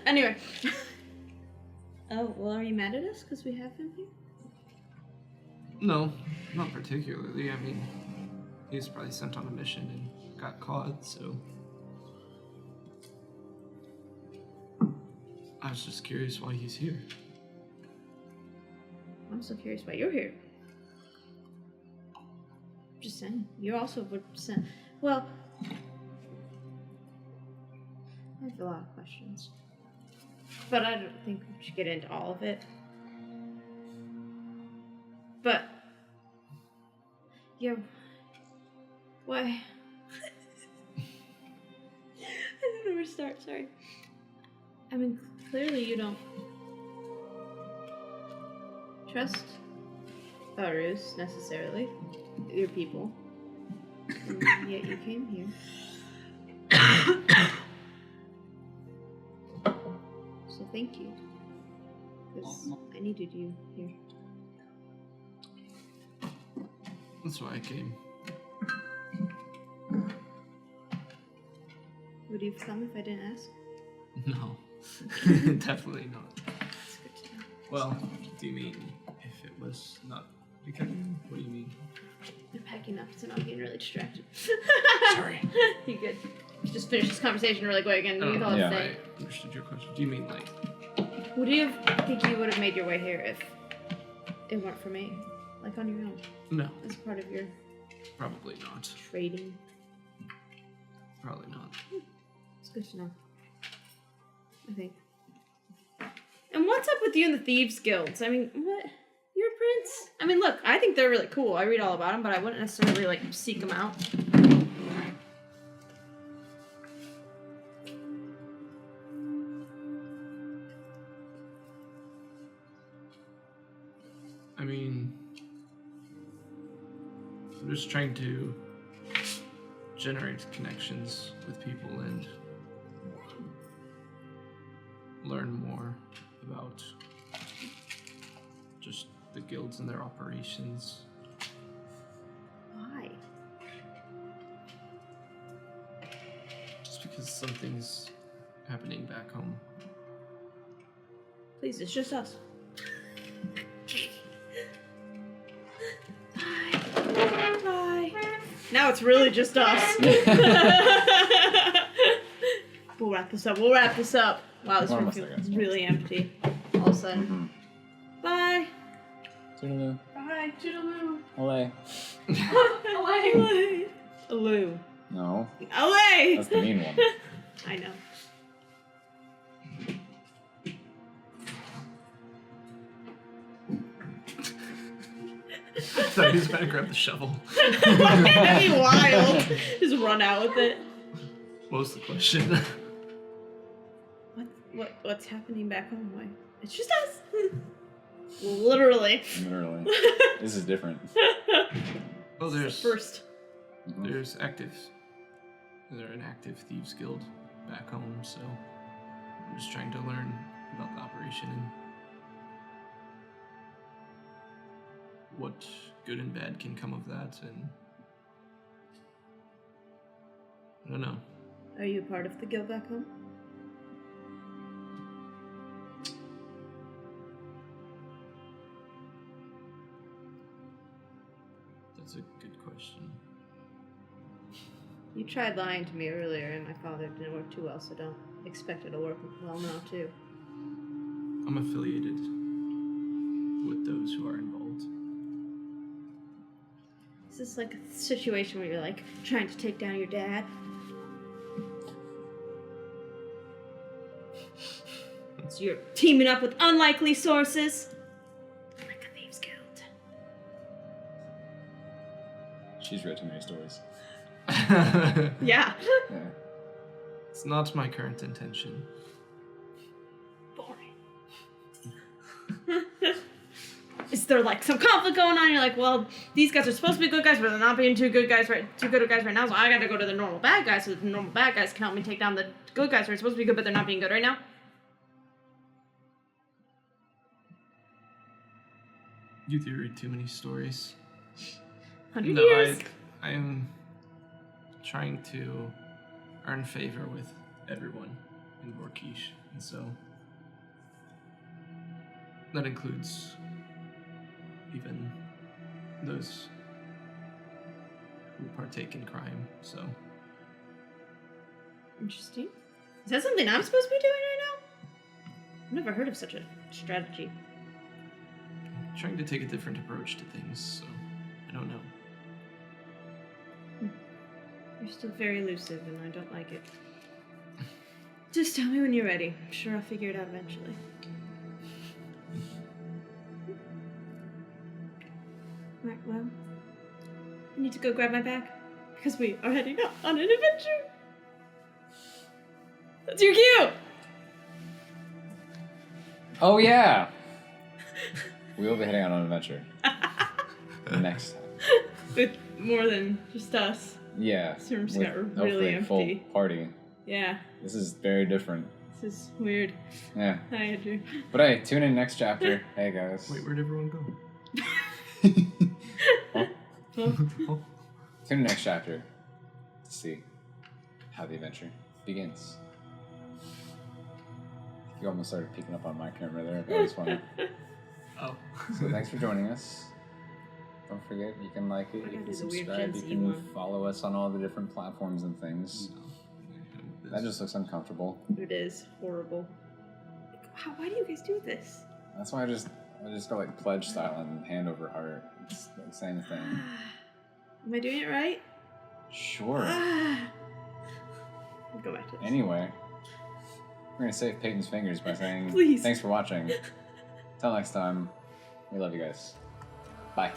Anyway. Oh, well, are you mad at us because we have him here? No, not particularly. I mean, he was probably sent on a mission and got caught, so. I was just curious why he's here. I'm so curious why you're here. Just saying. You also were sent. Well, I have a lot of questions. But I don't think we should get into all of it. But. Yeah. Why? I don't know where to start, sorry. I mean, clearly you don't trust Barus necessarily, your people, and yet you came here. So thank you, because I needed you here. That's why I came. Would you have come if I didn't ask? No, definitely not. It's good to know. Well, do you mean if it was not because? What do you mean? I'm packing up, so I'm getting really distracted. Sorry. You good? Just finish this conversation really quick and you can all yeah. say. I understood your question. Do you mean like? Would you think you would have made your way here if it weren't for me? Like on your own, No, as part of your probably not. trading? Probably not. It's good to know. I think. And what's up with you and the Thieves Guilds? I mean, what? ignorance. I mean, look, I think they're really cool. I read all about them, but I wouldn't necessarily, like, seek them out. I mean, I'm just trying to generate connections with people and learn more about just the guilds and their operations. Why? Just because something's happening back home. Please, it's just us. Bye. Now it's really just us. We'll wrap this up. Wow, this We're room almost there, feels guys. really empty. All of a sudden. Bye. Toodaloo. Bye, toodaloo. Olay. Away. Aloo. No, Away! that's the mean one. I know. I thought he was about to grab the shovel. That'd be wild. Just run out with it. What was the question? What's happening back home? Why? It's just us. Literally. Literally. This is different. Well, there's First. there's they're an active thieves guild back home, so I'm just trying to learn about the operation and what good and bad can come of that, and I don't know. Are you a part of the guild back home? That's a good question. You tried lying to me earlier, and my father didn't work too well, so don't expect it to work well now, too. I'm affiliated with those who are involved. Is this like a situation where you're like trying to take down your dad? So you're teaming up with unlikely sources? Like a thieves guild. She's read too many stories. Yeah. Yeah. It's not my current intention. Boring. Is there like some conflict going on? You're like, well, these guys are supposed to be good guys, but they're not being too good guys right now, so I gotta go to the normal bad guys so the normal bad guys can help me take down the good guys who are supposed to be good, but they're not being good right now. You do read too many stories. 100 No, years. I am trying to earn favor with everyone in Vorkish, and so that includes even those who partake in crime. So Interesting. Is that something I'm supposed to be doing right now? I've never heard of such a strategy. I'm trying to take a different approach to things, so I don't know. You're still very elusive, and I don't like it. Just tell me when you're ready. I'm sure I'll figure it out eventually. Right, well, I need to go grab my bag, because we are heading out on an adventure. That's your cue! Oh yeah. We will be heading out on an adventure. Next time. With more than just us. Yeah. This room just with got really hopefully a full empty. party. Yeah, This is very different. this is weird. Yeah. Hi, Andrew. But hey, tune in next chapter. Hey guys. Wait, where'd everyone go? Huh? Huh? Oh, Tune in next chapter to see how the adventure begins. You almost started peeking up on my camera there. That was funny. oh. So thanks for joining us. Don't forget, you can like it, We're you gonna can do the weird subscribe, Gen you Z can one. follow us on all the different platforms and things. That just looks uncomfortable. It is horrible. Why do you guys do this? That's why I just go like pledge style and hand over heart. It's the same thing. Am I doing it right? Sure. I'll go back to this. Anyway, we're gonna save Peyton's fingers by saying Please. thanks for watching. Till next time, we love you guys. Bye.